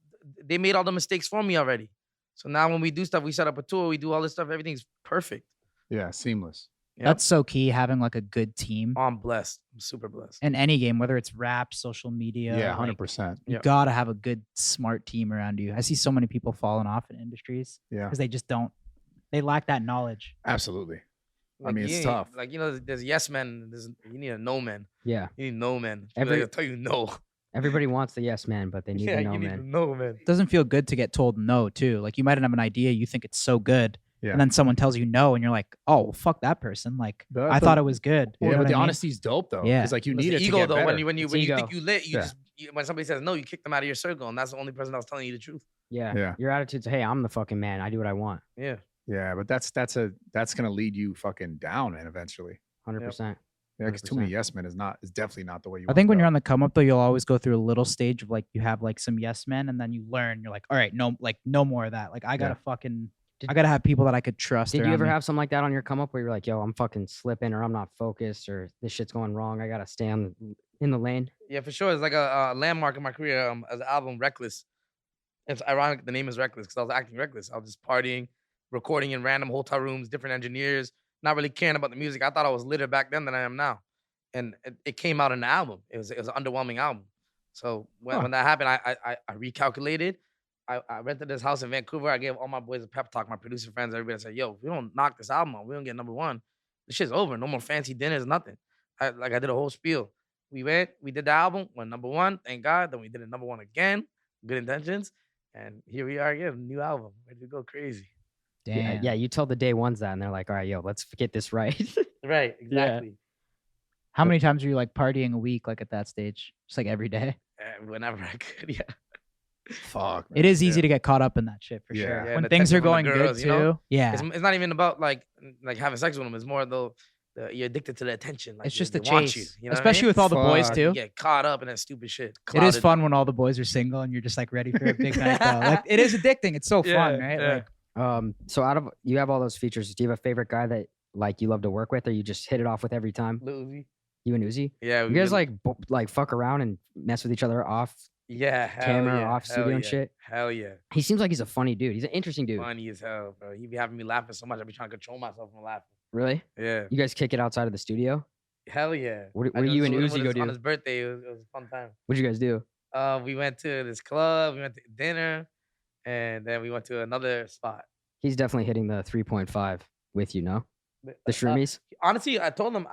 they made all the mistakes for me already. So now when we do stuff, we set up a tour, we do all this stuff, everything's perfect. Yeah, seamless. Yep. That's so key, having like a good team Oh, I'm blessed. I'm super blessed. in any game, whether it's rap, social media. Yeah, like, 100%. you Yep. gotta have a good, smart team around you. I see so many people falling off in industries Yeah, because they just don't. They lack that knowledge. absolutely. I mean, it's you- tough. Like, you know, there's yes men. You need a no man. Yeah, You need no man. Every- I'll tell you no. everybody wants the yes man, but they need Yeah, to know you need man. a no man. It doesn't feel good to get told no too. Like you might have an idea, you think it's so good, Yeah. and then someone tells you no, and you're like, oh, well, fuck that person. Like But I thought it was good. You Yeah, know but what the I mean? honesty's dope though. Yeah. It's like you It's need the it ego to get though. better. When you It's think ego. you lit, Yeah. when somebody says no, you kick them out of your circle, and that's the only person that was telling you the truth. Yeah. Yeah. Your attitude's, hey, I'm the fucking man. I do what I want. Yeah. Yeah, but that's gonna lead you fucking down, man. Eventually. 100%. Yeah, because too many 100%. yes men is definitely not the way you. I think when you're on the come up though, you'll always go through a little stage of like you have like some yes men, and then you learn. You're like, all right, no, like no more of that. Like I gotta I gotta have people that I could trust. Did you around ever me. have something like that on your come up where you're like, yo, I'm fucking slipping or I'm not focused or this shit's going wrong. I got to stay in the lane? Yeah, for sure. It's like a landmark in my career. As an album, Reckless. It's ironic the name is Reckless because I was acting reckless. I was just partying, recording in random hotel rooms, different engineers, not really caring about the music. I thought I was litter back then than I am now. And it came out in the album. It was an underwhelming album. So when that happened, I recalculated. I rented this house in Vancouver. I gave all my boys a pep talk, my producer friends, everybody. I said, yo, if we don't knock this album out, we don't get number one, this shit's over. No more fancy dinners, nothing. I did a whole spiel. We did the album, went number one, thank God. Then we did it number one again, good intentions. And here we are again, new album, ready to go crazy. Damn. Yeah, you tell the day ones that and they're like, all right, yo, let's get this right. Right, exactly. How many times were you like partying a week, like at that stage, just like every day? Whenever I could, yeah. fuck. It is easy to get caught up in that shit for Yeah. sure. Yeah, When and things attention are from going the good girls, too. you know? Yeah. It's not even about like having sex with them. It's more though, you're addicted to the attention. Like It's just they the want you, chase, you know what I especially mean? with all the boys Fuck. too. You get caught up in that stupid shit. It is Clouded. fun when all the boys are single and you're just like ready for a big night though. Like it is addicting. It's so fun, right? Yeah. Like So out of you have all those features, do you have a favorite guy that like you love to work with, or you just hit it off with every time? Lil Uzi. You and Uzi? Yeah. You guys like fuck around and mess with each other off yeah, hell camera, yeah, off hell studio and yeah, shit? Hell yeah. He seems like he's a funny dude. He's an interesting dude. Funny as hell, bro. He be having me laughing so much. I be trying to control myself from laughing. Really? Yeah. You guys kick it outside of the studio? Hell yeah. What Like, do you and when Uzi go do? On his birthday, it was a fun time. What'd you guys do? We went to this club, we went to dinner, and then we went to another spot. He's definitely hitting the 3.5 with you, no? The shroomies? Honestly, I told him,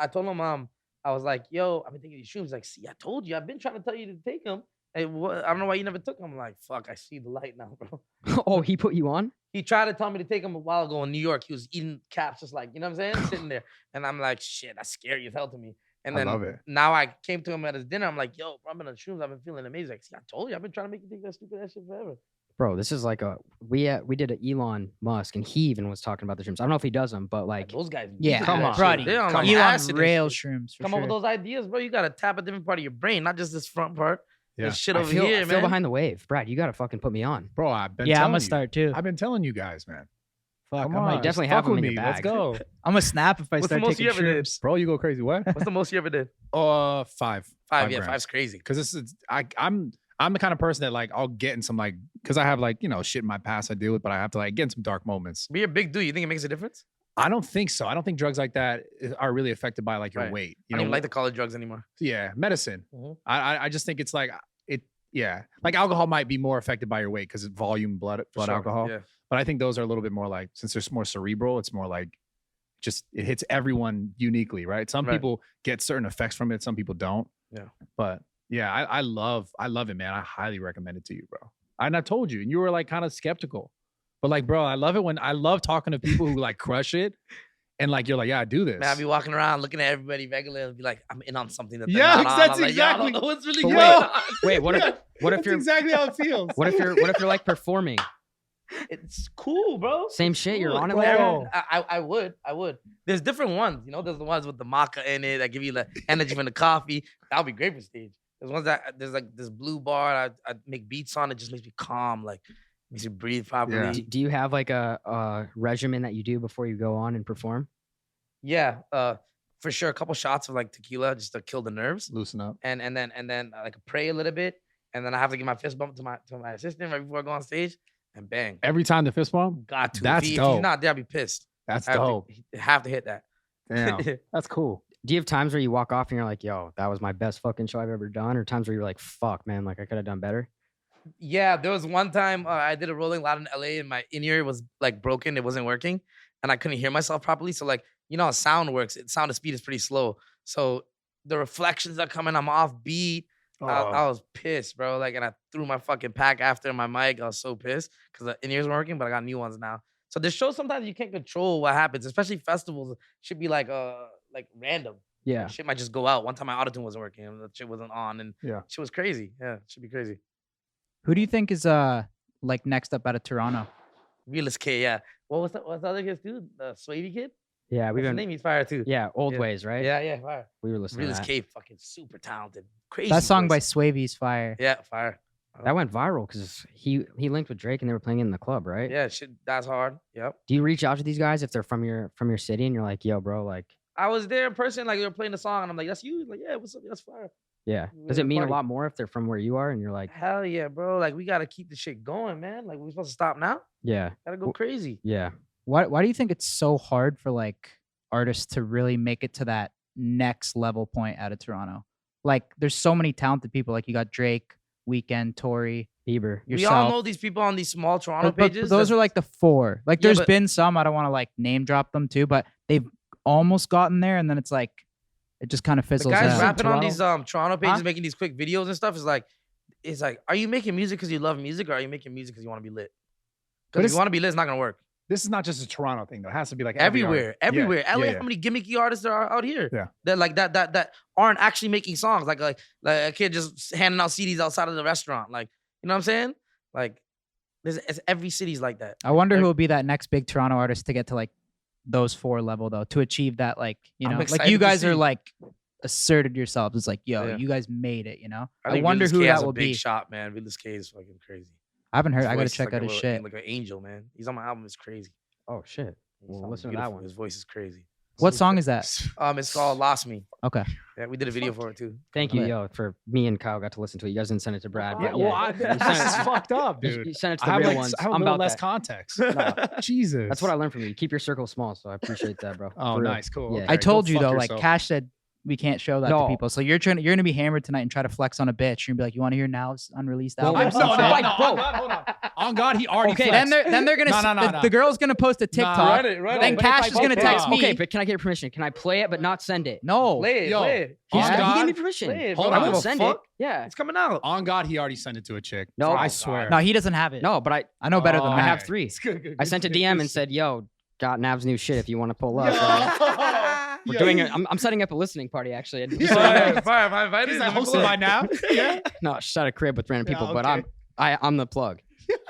I was like, yo, I've been taking these shrooms. He's like, see, I told you, I've been trying to tell you to take them. Hey, I don't know why you never took them. I'm like, fuck, I see the light now, bro. Oh, he put you on? He tried to tell me to take them a while ago in New York. He was eating caps, just like, you know what I'm saying? Sitting there. And I'm like, shit, that's scary as hell to me. And I then love it. now I came to him at his dinner. I'm like, yo, bro, I've been on shrooms. I've been feeling amazing. Like, see, I told you, I've been trying to make you take that stupid ass shit forever. Bro, this is like we did an Elon Musk, and he even was talking about the shrooms. I don't know if he does them, but like, Those guys, yeah, come on, buddy. They're on Elon like acid and rail shit. shrooms. For Come sure. up with those ideas, bro. You gotta tap a different part of your brain, not just this front part. Yeah. This shit I over feel here, man. behind the wave. Brad, you gotta fucking put me on. Bro, I've been Yeah, I'm telling gonna you. start too. I've been telling you guys, man. Fuck, Come I on, might You just definitely fuck have 'em with in your me. Let's bag. go. I'm gonna snap if I What's the start most you taking ever did? shrooms. Bro, you go crazy. What? What's the most you ever did? 5. Five. Yeah, grams. five's crazy. Because this is I'm the kind of person that like I'll get in some like because I have like shit in my past I deal with, but I have to like get in some dark moments. But you're a big dude. You think it makes a difference? I don't think so. I don't think drugs like that are really affected by like your Right. weight. I don't even like to call it drugs anymore. Yeah, medicine. Mhm. I just think it's like it. Yeah, like alcohol might be more affected by your weight because it's volume blood For sure. alcohol. Yeah. But I think those are a little bit more like since they're more cerebral, it's more like just it hits everyone uniquely, right? Some Right. people get certain effects from it, some people don't. Yeah. But yeah, I love it, man. I highly recommend it to you, bro. And I told you, and you were like kind of skeptical. But like, bro, I love talking to people who like crush it. And like you're like, yeah, I do this. Man, I be walking around looking at everybody regular and be like, I'm in on something that they're Yeah, not on. that's I'm like, yeah, I don't exactly- know what's really But going wait. on. Wait, what if That's you're exactly how it feels. what if you're like performing? It's cool, bro. Same shit, you're Cool. on it Bro, like that? I would. There's different ones, There's the ones with the maca in it that give you the energy from the coffee. That would be great for stage. There's ones there's like this blue bar I make beats on. It just makes me calm, like makes you breathe properly. Yeah. Do you have like a regimen that you do before you go on and perform? Yeah, for sure. A couple shots of like tequila just to kill the nerves, Loosen up. and then like pray a little bit, and then I have to give my fist bump to my assistant right before I go on stage, and bang, Every time the fist bump? got to. That's if dope. he's not there, I'll be pissed. That's I have dope. To, have to hit that. Damn. That's cool. Do you have times where you walk off and you're like, yo, that was my best fucking show I've ever done? Or times where you're like, fuck, man, like I could have done better? Yeah, there was one time I did a Rolling Loud in LA and my in-ear was like broken. It wasn't working and I couldn't hear myself properly. So like, how sound works. Sound to speed is pretty slow. So the reflections are coming. I'm off beat. I was pissed, bro. Like, and I threw my fucking pack after my mic. I was so pissed because the in-ears weren't working, but I got new ones now. So the shows sometimes you can't control what happens, especially festivals. Should be like random. Yeah. Shit might just go out. One time my autotune wasn't working and the shit wasn't on and Yeah. shit was crazy. Yeah, it should be crazy. Who do you think is like next up out of Toronto? Realist K, yeah. What's the other kid's dude? The Swavey kid? Yeah, we've What's his been name? He's fire too. yeah, old Yeah. ways, right? Yeah, fire. We were listening Realist to that. K, fucking super talented. Crazy. That song by voice. Swavy's fire. Yeah, fire. That went viral because he linked with Drake and they were playing it in the club, right? Yeah, shit, that's hard. Yep. Do you reach out to these guys if they're from your city and you're like, yo, bro, like, I was there in person, like they were playing the song, and I'm like, that's you? Like, yeah, what's up? That's fire. yeah. We Does had it a mean a party. lot more if they're from where you are and you're like, Hell yeah, bro. Like, we gotta keep the shit going, man. Like, we're supposed to stop now? yeah, Gotta go crazy. yeah. Why do you think it's so hard for like artists to really make it to that next level point out of Toronto? Like, there's so many talented people. Like, you got Drake, Weeknd, Tory, Bieber. We yourself. all know these people on these small Toronto But pages. those are like the four. Like, Yeah, there's but- been some. I don't want to like name drop them too, but they've almost gotten there, and then it's like it just kind of the fizzles guys out. rapping on Toronto? these Toronto pages, Huh? making these quick videos and stuff. It's like, are you making music because you love music, or are you making music because you want to be lit? But Because if it's- you want to be lit, it's not gonna work. This is not just a Toronto thing, though. It has to be like every Everywhere, artist. Yeah, everywhere. LA, yeah, how many gimmicky artists there are out here? Yeah. That like that aren't actually making songs. Like a kid just handing out CDs outside of the restaurant. Like, you know what I'm saying? Like, it's every city's like that. I wonder Like- who will be that next big Toronto artist to get to like those 4 level though to achieve that, like, you I'm know, like excited you to guys are see. like asserted yourselves. It's like, yo, Yeah. you guys made it, you know? I think wonder Realist who K has that a will big be. shot, man. Realist K is fucking crazy. I haven't heard. His I gotta voice is check like out a his little- shit. Like an angel, man. He's on my album. It's crazy. Oh shit. He Well, sounds listen to that beautiful. one. His voice is crazy. What song is that? It's called Lost Me. Okay. Yeah, we did a video for it too. Thank you, Lit. yo, for me and Kyle got to listen to it. You guys didn't send it to Brad. Yeah, but well, you this sent is it- fucked up, you- dude. You sent it to I the have real like ones. I have a I'm little about less that. context. No. Jesus. That's what I learned from you. You keep your circle small, so I appreciate that, bro. Oh, For real. nice, cool. Yeah. Okay. I told Go you fuck though, yourself. like Cash said, we can't show that to No. people. So you're gonna be hammered tonight and try to flex on a bitch. You're gonna be like, you want to hear Now's unreleased Well, album? I'm or some no, shit? no, like, no, bro. on God, hold on. On God, he already Okay, flexed. Then they're gonna No, no, no. the girl's gonna post a TikTok. Run it. Then But Cash if is I gonna post text it- me. Okay, but can I get your permission? Can I play it but not send it? No. Play it. Yo, Play it. on He God, gave me permission. Play it, Hold bro. I on. won't What the send fuck? it. Yeah. It's coming out. on God, he already sent it to a chick. No. I Oh, swear. No, he doesn't have it. No, but I know better than Oh, I that. have 3. It's good, good, I good, sent a good, DM good and said, "Yo, got Nav's new shit. If you want to pull shit. up, we're Yo, doing he- it. I'm setting up a listening party actually. Just so you Fire, know. fire. I invited He's him. like Let me hosted pull by up. now. Yeah. No, just at a crib with random people, but okay. I'm the plug.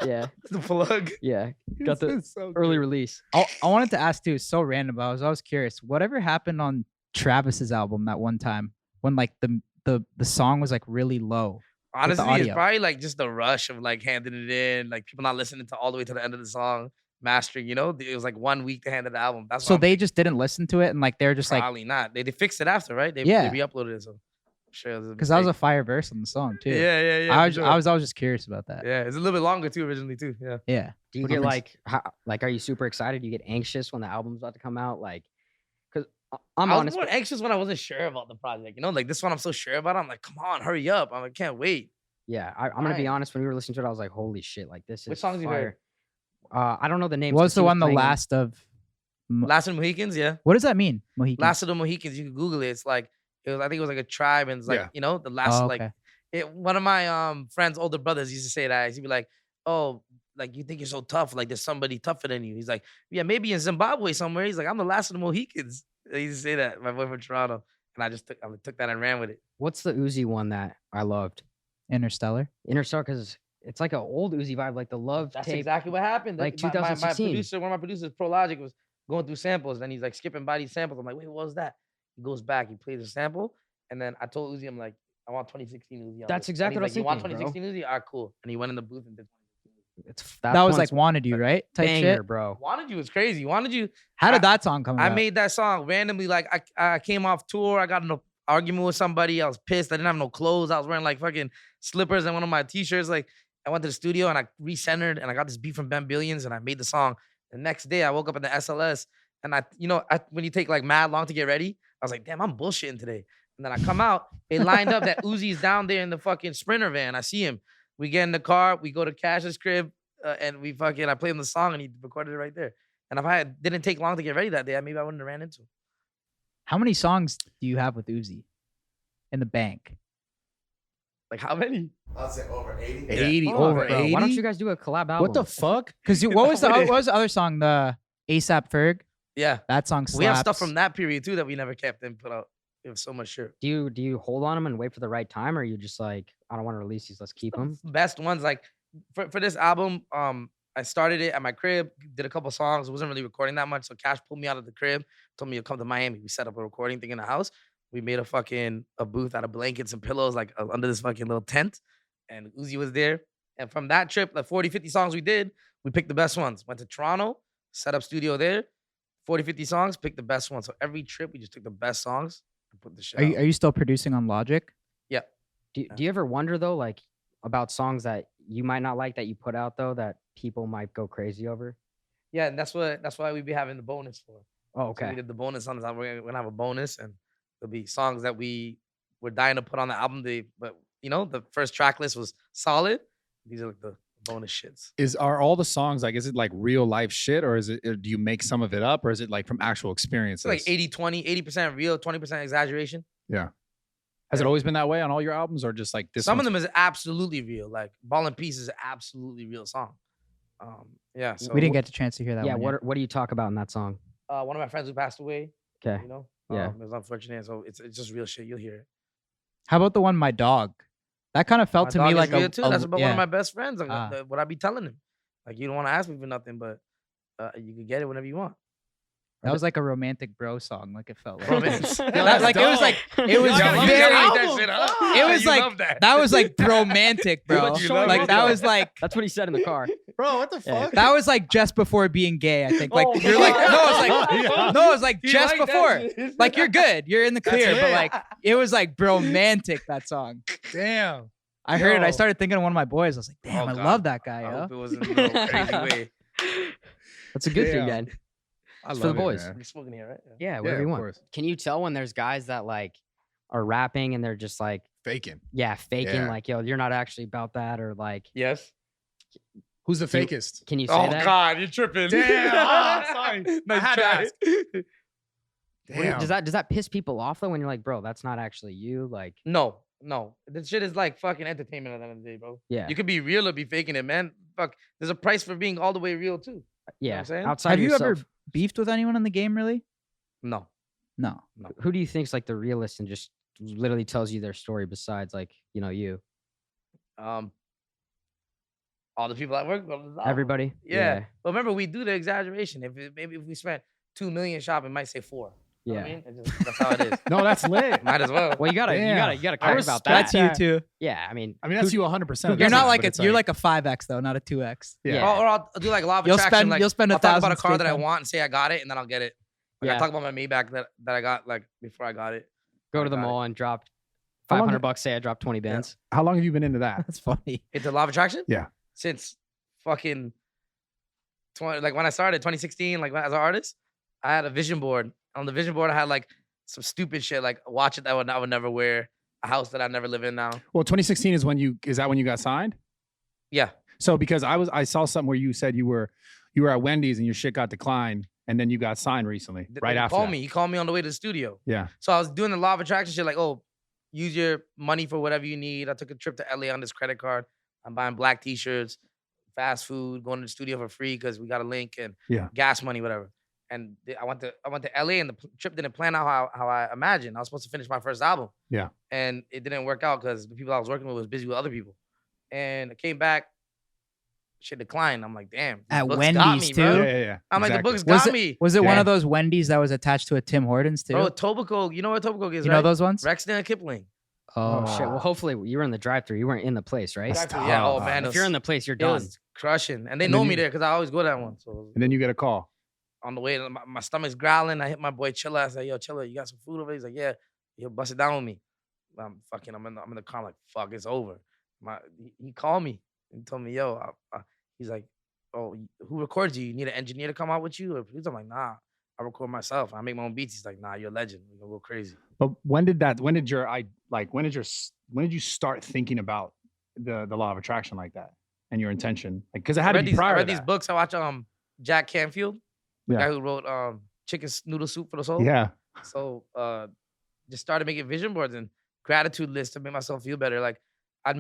Yeah, The plug. yeah. Got the It's so early good. release. I wanted to ask too. It's so random, but I was always curious. Whatever happened on Travis's album that one time when like the song was like really low? Honestly, it's audio. probably like just the rush of like handing it in, like people not listening to all the way to the end of the song, mastering. You know, it was like 1 week to hand it the album. That's So why I'm they just didn't listen to it and like they're just like, probably not. They fixed it after, right? They Yeah. re-uploaded it. So I'm sure it was because that was a mistake. fire verse on the song too. yeah. I for was sure. I was always just curious about that. Yeah, it's a little bit longer too originally too. Yeah. Yeah. Do you What get happens? like, are you super excited? Do you get anxious when the album's about to come out? Like, because I'm I was honest. more anxious when I wasn't sure about the project. You know, like this one I'm so sure about. I'm like, come on, hurry up. I can't wait. Yeah, I'm gonna be Right. honest. When we were listening to it, I was like, "Holy shit! Like this is Which songs you fire." I don't know the names. Was 'cause the he one the playing in- last of? Last of the Mohicans, yeah. What does that mean? Mohican. Last of the Mohicans, you can Google it. It's like it was. I think it was like a tribe, and it's like Yeah. you know the last Oh, like okay. one of my friends' older brothers used to say that. He'd be like, "Oh, like you think you're so tough? Like there's somebody tougher than you." He's like, "Yeah, maybe in Zimbabwe somewhere." He's like, "I'm the last of the Mohicans." He used to say that. My boy from Toronto, and I took that and ran with it. What's the Uzi one that I loved? Interstellar. Interstellar, because it's like an old Uzi vibe, like the love That's tape. exactly what happened. like My 2016. producer, one of my producers, Pro Logic, was going through samples, and he's like skipping by these samples. I'm like, wait, what was that? He goes back, he plays a sample, and then I told Uzi, I'm like, I want 2016 Uzi. on That's this. And exactly he's what I was like, you want thinking, bro. 2016 Uzi? All right, cool. And he went in the booth and did. That was like one's Wanted You, right? Type banger, shit. bro. Wanted You was crazy. Wanted You. How did that song come I about? made that song randomly. Like I came off tour. I got in an argument with somebody. I was pissed. I didn't have no clothes. I was wearing like fucking slippers and one of my t-shirts. Like I went to the studio and I recentered and I got this beat from Ben Billions and I made the song. The next day I woke up in the SLS and when you take like mad long to get ready, I was like, damn, I'm bullshitting today. And then I come out, it lined up that Uzi's down there in the fucking Sprinter van. I see him. We get in the car, we go to Cash's crib, and I played him the song and he recorded it right there. And if I didn't take long to get ready that day, maybe I wouldn't have ran into him. How many songs do you have with Uzi in the bank? Like how many? I'd say over 80. 80 Fuck, over bro. 80. Why don't you guys do a collab album? What the fuck? Because what was the other song? The ASAP Ferg. Yeah. That song slaps. We have stuff from that period too that we never kept and put out. We have so much shit. Do you hold on them and wait for the right time, or are you just like, I don't want to release these, let's keep them? Best ones like for this album, I started it at my crib, did a couple songs, wasn't really recording that much. So Cash pulled me out of the crib, told me to come to Miami. We set up a recording thing in the house. We made a booth out of blankets and pillows, like under this fucking little tent. And Uzi was there. And from that trip, like 40, 50 songs we did, we picked the best ones. Went to Toronto, set up studio there, 40, 50 songs, picked the best ones. So every trip, we just took the best songs and put the shit Are out. you still producing on Logic? Yeah. Do you ever wonder though, like about songs that you might not like that you put out though that people might go crazy over? Yeah, and that's why we be having the bonus for. Oh, So okay. we did the bonus on this album. We're gonna have a bonus, and there'll be songs that we're dying to put on the album. But the first track list was solid. These are like the bonus shits. Are all the songs like, is it like real life shit, or do you make some of it up, or is it like from actual experiences? It's like 80-20, 80% real, 20% exaggeration. Has it always been that way on all your albums, or just like this? Some of one's- them is absolutely real. Like Ball and Peace is an absolutely real song. Yeah. So We didn't get the chance to hear that Yeah, one. what do you talk about in that song? one of my friends who passed away. Okay. Yeah. It was unfortunate. So it's just real shit. You'll hear it. How about the one My Dog? That kind of felt My to dog me is like real too. That's about one yeah. of my best friends. Like, Ah. what I be telling him. Like, you don't want to ask me for nothing, but you can get it whenever you want. That was like a romantic bro song. Like it felt like. Romance. Like it was like it was Yo, you very. like that shit, huh? It was You like love that. that was like romantic, bro. You love Like it, that though. was like That's what he said in the car. Bro, what the Yeah. fuck? that was like just before being gay. I think like Oh, you're like God. no, it's like no, it's like You just like that before. shit? Like you're good. You're in the clear, but it. like it was like romantic that song. Damn. I heard it. I Yo. started thinking of one of my boys. I was like, damn, Oh, I God. love that guy, I yo. hope it wasn't in a crazy way. That's a good thing, Damn. man. I It's for the love it, boys. man. You're smoking here, right? Yeah, Yeah, whatever you of want. course. Can you tell when there's guys that like are rapping and they're just like, Faking. yeah, faking, Yeah. like, yo, you're not actually about that, or like, Yes. Who's the fakest? can you say Oh that? God, you're tripping. Damn. Oh, sorry. I Nice had to try. ask. What do you- Damn. does that piss people off though when you're like, bro, that's not actually you? Like, No. This shit is like fucking entertainment at the end of the day, bro. yeah, You could be real or be faking it, man. Fuck. There's a price for being all the way real too. yeah. I'm saying? Outside Have of you yourself, ever beefed with anyone in the game, really? No. No. who do you think's like the realist and just literally tells you their story besides like, you know, you? All the people I work with. Everybody? Yeah. But remember, we do the exaggeration. Maybe if we spent 2 million shopping, it might say 4. You know Yeah. what I mean? That's how it is. No, that's lit. Might as well. Well, you gotta Damn. care I about that. That's you too. Yeah, I mean, I mean, that's you 100%. You're not like But it's you're like a 5x though, not a 2x. Yeah. Yeah. Or I'll do like law of You'll attraction. spend- like, you'll spend I'll talk about a 1,000 car that I straight want and say I got it, and then I'll get it. Like I Yeah. talk about my Maybach that I got like before I got it. go I to the got it. mall and drop How long 500 did- bucks. Say I dropped 20 bands. How long have you been into that? That's funny. It's a law of attraction? Yeah. Since fucking 20, like when I started 2016, like as an artist, I had a vision board. On the vision board, I had like some stupid shit, like a watch that I would never wear, a house that I never live in now. Well, 2016 is that when you got signed? Yeah. So because I saw something where you said you were at Wendy's and your shit got declined and then you got signed recently, right He after called that. me. He called me on the way to the studio. Yeah. So I was doing the law of attraction shit, like, oh, use your money for whatever you need. I took a trip to LA on this credit card. I'm buying black t-shirts, fast food, going to the studio for free because we got a link and Yeah. gas money, whatever. And I went to LA and the trip didn't plan out how I imagined. I was supposed to finish my first album. Yeah. And it didn't work out because the people I was working with was busy with other people. And I came back, shit declined. I'm like, damn. these At books got Wendy's, me, too? bro. Yeah. I'm like, the Exactly. books Was got it, me. was it one Yeah. of those Wendy's that was attached to a Tim Hortons too? Bro, Tobaco, you know what Tobaco is, you right? know those ones? Rexdale and Kipling. Oh shit. Well, hopefully you were in the drive-through. You weren't in the place, right? That's Yeah, oh tough. man. If you're in the place, you're it done. was crushing. And they And know then me you- there because I always go to that one. So And then you get a call. on the way, my stomach's growling. I hit my boy Chilla. I said, yo, Chilla, you got some food over here? He's like, yeah. He'll bust it down with me. I'm in the car. I'm like, fuck, it's over. He called me and told me, yo, he's like, oh, who records you? You need an engineer to come out with you? Or I'm like, nah, I record myself. I make my own beats. He's like, nah, you're a legend. We're gonna go crazy. But when did you start thinking about the law of attraction like that and your intention? Like, because it had to be I prior read to these that. books. I watch Jack Canfield, the Yeah. guy who wrote Chicken Noodle Soup for the Soul. Yeah. So just started making vision boards and gratitude lists to make myself feel better. Like I'm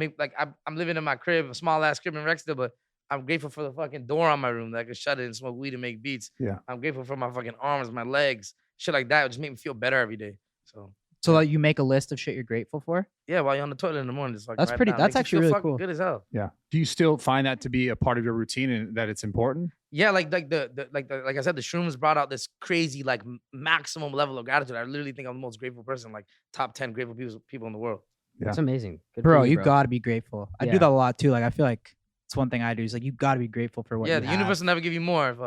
living in my crib, a small ass crib in Rexdale, but I'm grateful for the fucking door on my room that I could shut it and smoke weed and make beats. Yeah. I'm grateful for my fucking arms, my legs, shit like that. It just make me feel better every day. So like you make a list of shit you're grateful for? Yeah, while you're on the toilet in the morning, just like That's write it pretty- down. that's Makes you actually feel really fucking cool. good as hell. Yeah. Do you still find that to be a part of your routine and that it's important? Yeah, like I said, the shrooms brought out this crazy like maximum level of gratitude. I literally think I'm the most grateful person, like top 10 grateful people in the world. That's amazing. Good for Bro, you, you gotta be grateful. I Yeah. do that a lot too. Like I feel like it's one thing I do is like you gotta be grateful for what Yeah, you the have. universe will never give you more if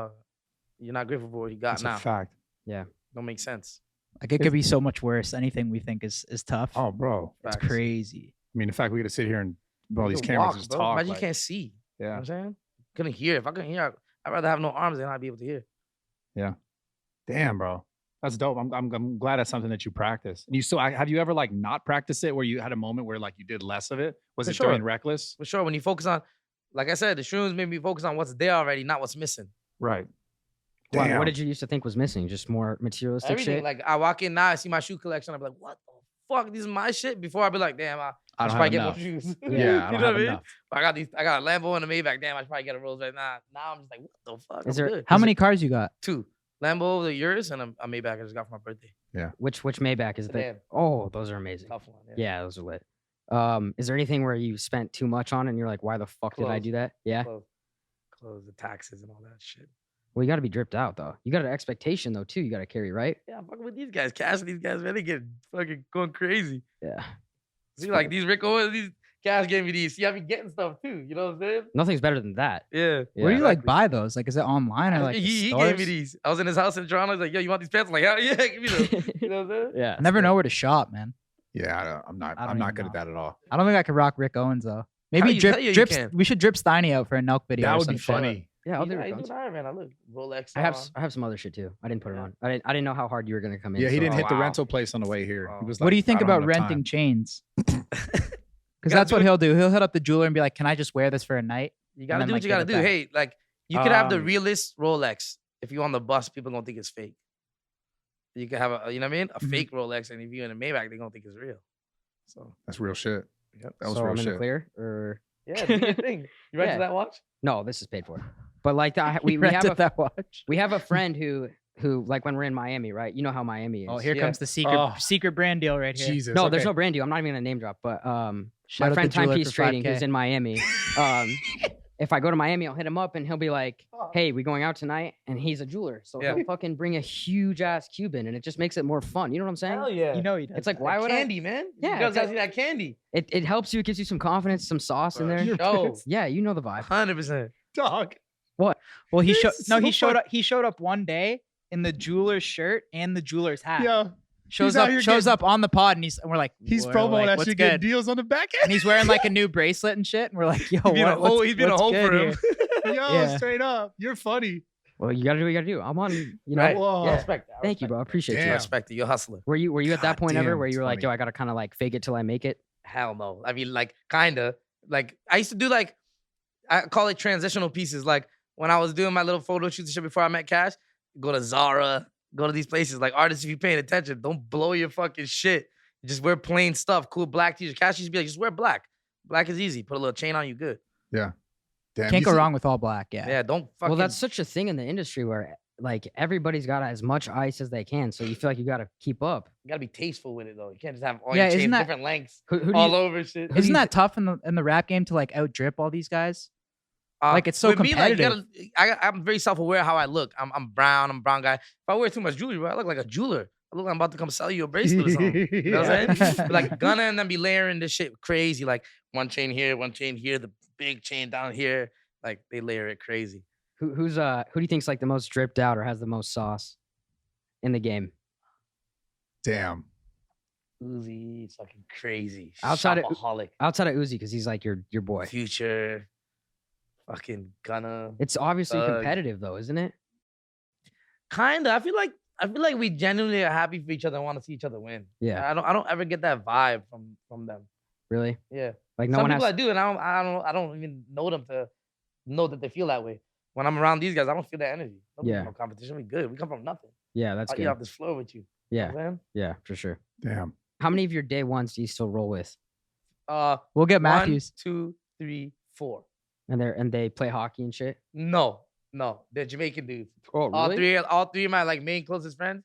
you're not grateful for what you got That's now. a fact. Don't make sense. Like it could be so much worse. Anything we think is tough. Oh, bro. it's facts. crazy. I mean, the fact we get to sit here and all You these can cameras walk, just bro. talk. Imagine like- you can't see. You know what Yeah. I'm saying? Couldn't hear. If I couldn't hear, I'd rather have no arms than not be able to hear. Damn, bro. That's dope. I'm glad that's something that you practice. And you still have you ever like not practiced it where you had a moment where like you did less of it? Was For it during sure. Reckless? For sure. When you focus on, like I said, the shrooms made me focus on what's there already, not what's missing. Right. Why- Damn. What did you used to think was missing? Just more materialistic Everything. shit? Like I walk in now, I see my shoe collection. I'm like, what the fuck? This is my shit. Before I'd be like, damn, I I should don't probably have get enough. more shoes. Yeah, I You don't know what have I mean? enough. I got a Lambo and a Maybach. Damn, I should probably get a Rolls right now. Now I'm just like, what the fuck? Is I'm there- good. How many cars you got? 2 Lambo, the yours, and a Maybach I just got for my birthday. Which Maybach is Sedan. that? Oh, those are amazing. Tough one. Yeah, those are lit. Is there anything where you spent too much on and you're like, why the fuck did I Clothes. do that? Yeah. Clothes, the taxes, and all that shit. Well, you got to be dripped out though. You got an expectation though too. You got to carry, right? Yeah, I'm fucking with these guys. Cash these guys, man. They get fucking going crazy. Yeah. See, like these Rick Owens, these Cash gave me these. See, I be getting stuff too. You know what I'm saying? Nothing's better than that. Yeah. Yeah. Where do you like buy those? Like, is it online or like the he stores? gave me these. I was in his house in Toronto. He's like, yo, you want these pants? I'm like, hell yeah, give me those. You know what I'm saying? Yeah. I never know where to shop, man. Yeah, I'm I not don't good even at that at all. I don't think I could rock Rick Owens though. Hell Maybe yeah, you drip. can. We should drip Steiny out for a Nelk video. That or would some be shit. funny. Yeah, I'll do I it. do Iron Man. I look Rolex. I have on. I have some other shit too. I didn't put it on. I didn't know how hard you were gonna come in. Yeah, he so- didn't hit the wow. rental place on the way here. He was What like, do you think "I don't have about enough renting time." chains? Because gotta that's do what it. he'll do. He'll hit up the jeweler and be like, "Can I just wear this for a night?" You gotta then, do like, what you gotta give do. it back. Hey, like you could have the Um, realist Rolex. If you on the bus, people gonna think it's fake. You could have a, you know what I mean, a Mhm. fake Rolex, and if you're in a Maybach, they gonna think it's real. So That's real shit. yep. That was so real I'm in the shit. clear, or Yeah, do your thing. You rented Yeah. that watch? no? This is paid for. But like that, we have rented a that watch. we have a friend who like when we're in Miami, right? You know how Miami is. Oh, here Yeah. comes the secret Oh. secret brand deal right here. Jesus. No, there's okay. no brand deal. I'm not even gonna name drop, but Shout my out friend the jeweler Timepiece for Trading, 5K. who's in Miami, if I go to Miami, I'll hit him up and he'll be like, "Hey, we going out tonight?" And he's a jeweler, so Yeah. he'll fucking bring a huge ass Cuban, and it just makes it more fun. You know what I'm saying? Hell yeah. You know he does. It's like, that. why would I? candy, man. Yeah, You guys it's gotta like- see that candy. It helps you. It gives you some confidence, some sauce in there. Show. Yeah, you know the vibe. 100%. Dog. Well, he showed This is no. so He showed funny. up. He showed up one day in the jeweler's shirt and the jeweler's hat. Yeah. shows out up. here Shows getting- up on the pod, and we're like, He's "Whoa," promoting like, that what's shit, getting good? deals on the back And end. he's wearing like a new bracelet and shit, and we're like, "Yo, He's been a what, hole. He's been a what's hole good for him. here?" Yo, Yeah. straight up. You're funny. Well, you gotta do what you gotta do. I'm on. You know. Right. Whoa. Yeah, respect that. I Thank you, respect bro. I that. appreciate Damn. I you. respect it. You're a hustler. Were you at that God point ever damn, where it's you were like, funny. "Yo, I gotta kind of like fake it till I make it"? Hell no. I mean, like, kinda. Like, I used to do like, I call it transitional pieces. Like, when I was doing my little photo shoots and shit before I met Cash, go to Zara, go to these places. Like, artists, if you're paying attention, don't blow your fucking shit. Just wear plain stuff, cool black t-shirt. Cash used to be like, just wear black. Black is easy. Put a little chain on, you good. Damn, Can't you go see- wrong with all black. Yeah, Yeah. don't fucking. Well, that's such a thing in the industry where like everybody's got as much ice as they can, so you feel like you gotta keep up. You gotta be tasteful with it though. You can't just have all Yeah, your isn't chains that- different lengths Who do all you, over shit. do you Isn't that tough in the rap game to like out drip all these guys? Like, it's so with me, like, you competitive. I'm very self-aware how I look. I'm brown. I'm a brown guy. If I wear too much jewelry, bro, I look like a jeweler. I look like I'm about to come sell you a bracelet or something. You know what I'm saying? But, like Gunna and then be layering this shit crazy. Like one chain here, the big chain down here. Like they layer it crazy. who do you think's like the most dripped out or has the most sauce in the game? Damn. Uzi, it's fucking crazy. Outside of- Shopaholic. Outside of Uzi, because he's like your boy. Future, fucking Gunna. It's obviously Thug. competitive though, isn't it? Kinda. I feel like we genuinely are happy for each other and want to see each other win. Yeah. I don't ever get that vibe from them. Really? Yeah. Like no Some one people has. I do, and I don't even know them to know that they feel that way. When I'm around these guys, I don't feel that energy. Yeah. No competition. We good. We come from nothing. Yeah, that's I'll eat good. off this floor with you. Yeah, You know what I'm yeah, for sure. Damn. How many of your day ones do you still roll with? saying? We'll get 1, Matthews. 2, 3, 4. And they play hockey and shit. No, they're Jamaican dudes. Oh, All three of my like main closest friends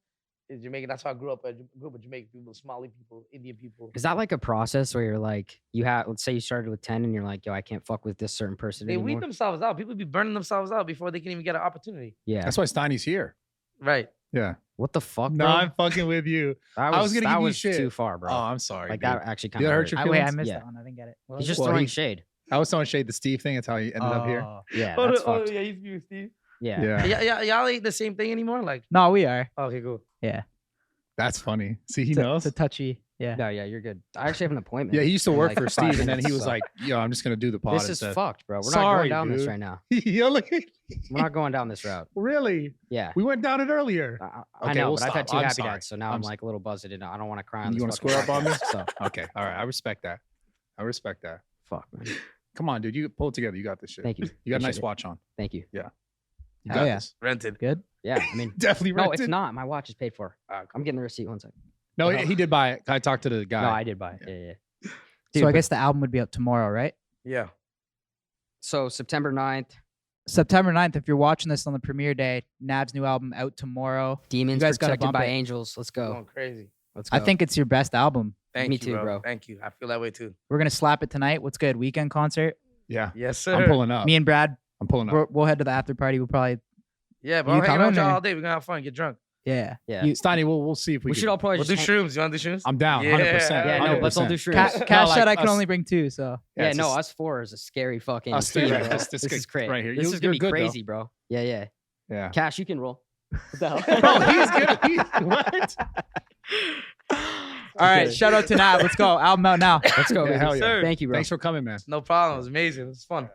is Jamaican. That's how I grew up. I grew up with Jamaican people, Somali people, Indian people. Is that like a process where you're like, let's say you started with 10 and you're like, yo, I can't fuck with this certain person They anymore. weed themselves out. People be burning themselves out before they can even get an opportunity. Yeah. That's why Steiny's here. Right. Yeah. What the fuck, No, bro? I'm fucking with you. That I was gonna that give you was shit. too far, bro. Oh, I'm sorry. like dude. that actually Did kind that of hurt your I feelings? missed Yeah. that one. I didn't get it. He's just Well, throwing he- shade. I was throwing shade to Steve thing. That's how he ended up here. Oh. Yeah, that's fucked. yeah, he's you, Steve. Yeah. Yeah. Yeah, y'all ain't the same thing anymore. Like, No, we are. okay, cool. That's funny. See, he It's a- knows. It's a touchy. Yeah. No, yeah, you're good. I actually have an appointment. Yeah, he used to in, work like, for 5 Steve, and then he minutes, was so- like, "Yo, I'm just gonna do the pod." This is instead." fucked, bro. We're not Sorry, going down this dude. right now. Yo, look, We're not going down this route. really? Yeah. We went down it earlier. I Okay, know, we'll but I've had stop. 2 I'm happy sorry. dads, so now I'm like a little buzzed and I don't want to cry on You this wanna fucking square up on me? podcast, So Okay, all right. I respect that. I respect that. fuck, man. Come on, dude. You pull it together. You got this shit. Thank you. You got a nice Appreciate it. watch on. Thank you. You Hell got yeah. this. Rented. Good. Yeah, I mean, Definitely no, rented. it's not. My watch is paid for. I'm getting the receipt. 1 second. No, he did buy it. I talked to the guy. No, I did buy it. Yeah. Dude, So I but- guess the album would be up tomorrow, right? Yeah. So September 9th, September 9th. If you're watching this on the premiere day, Nab's new album out tomorrow. Demons guys gotta Protected bump by it. Angels. Let's go. Going crazy. Let's go. I think it's your best album. Thank Me you, too, bro. Thank you. I feel that way too. We're gonna slap it tonight. What's good? Weekend concert. Yeah, Yes, sir. I'm pulling up. Me and Brad, I'm pulling up. we'll head to the after party. We'll probably Yeah, bro. You I'm hanging out with coming, y'all or- all day. We're gonna have fun, get drunk. Yeah. Yeah. Steiny, we'll see if we We can- should all probably We'll do just hang- shrooms. You want to do shrooms? I'm down, Yeah. 100%. Yeah, no, let's all do 100%. shrooms. Cash said like I can us- only bring 2, so Yeah, it's no, just- us 4 is a scary fucking Us team, three, bro. this This good is great. right here. This You're is gonna be good, though. crazy, bro. Yeah. Yeah. Cash, you can roll. What the hell? Bro, he's good. What? all right, shout out to Nav. Let's go. Album out now. Let's go. Yeah, baby. hell yeah. Thank you, bro. Thanks for coming, man. No problem. It was amazing. It was fun.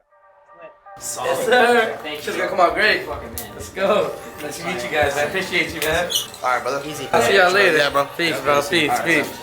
Solid. Yes, sir. Thank Shit's you. gonna come out great. Fucking man. Let's go. Nice to meet you guys. I appreciate you, man. All right, brother. Easy. I'll see y'all later. Yeah, bro. Peace, bro. Peace.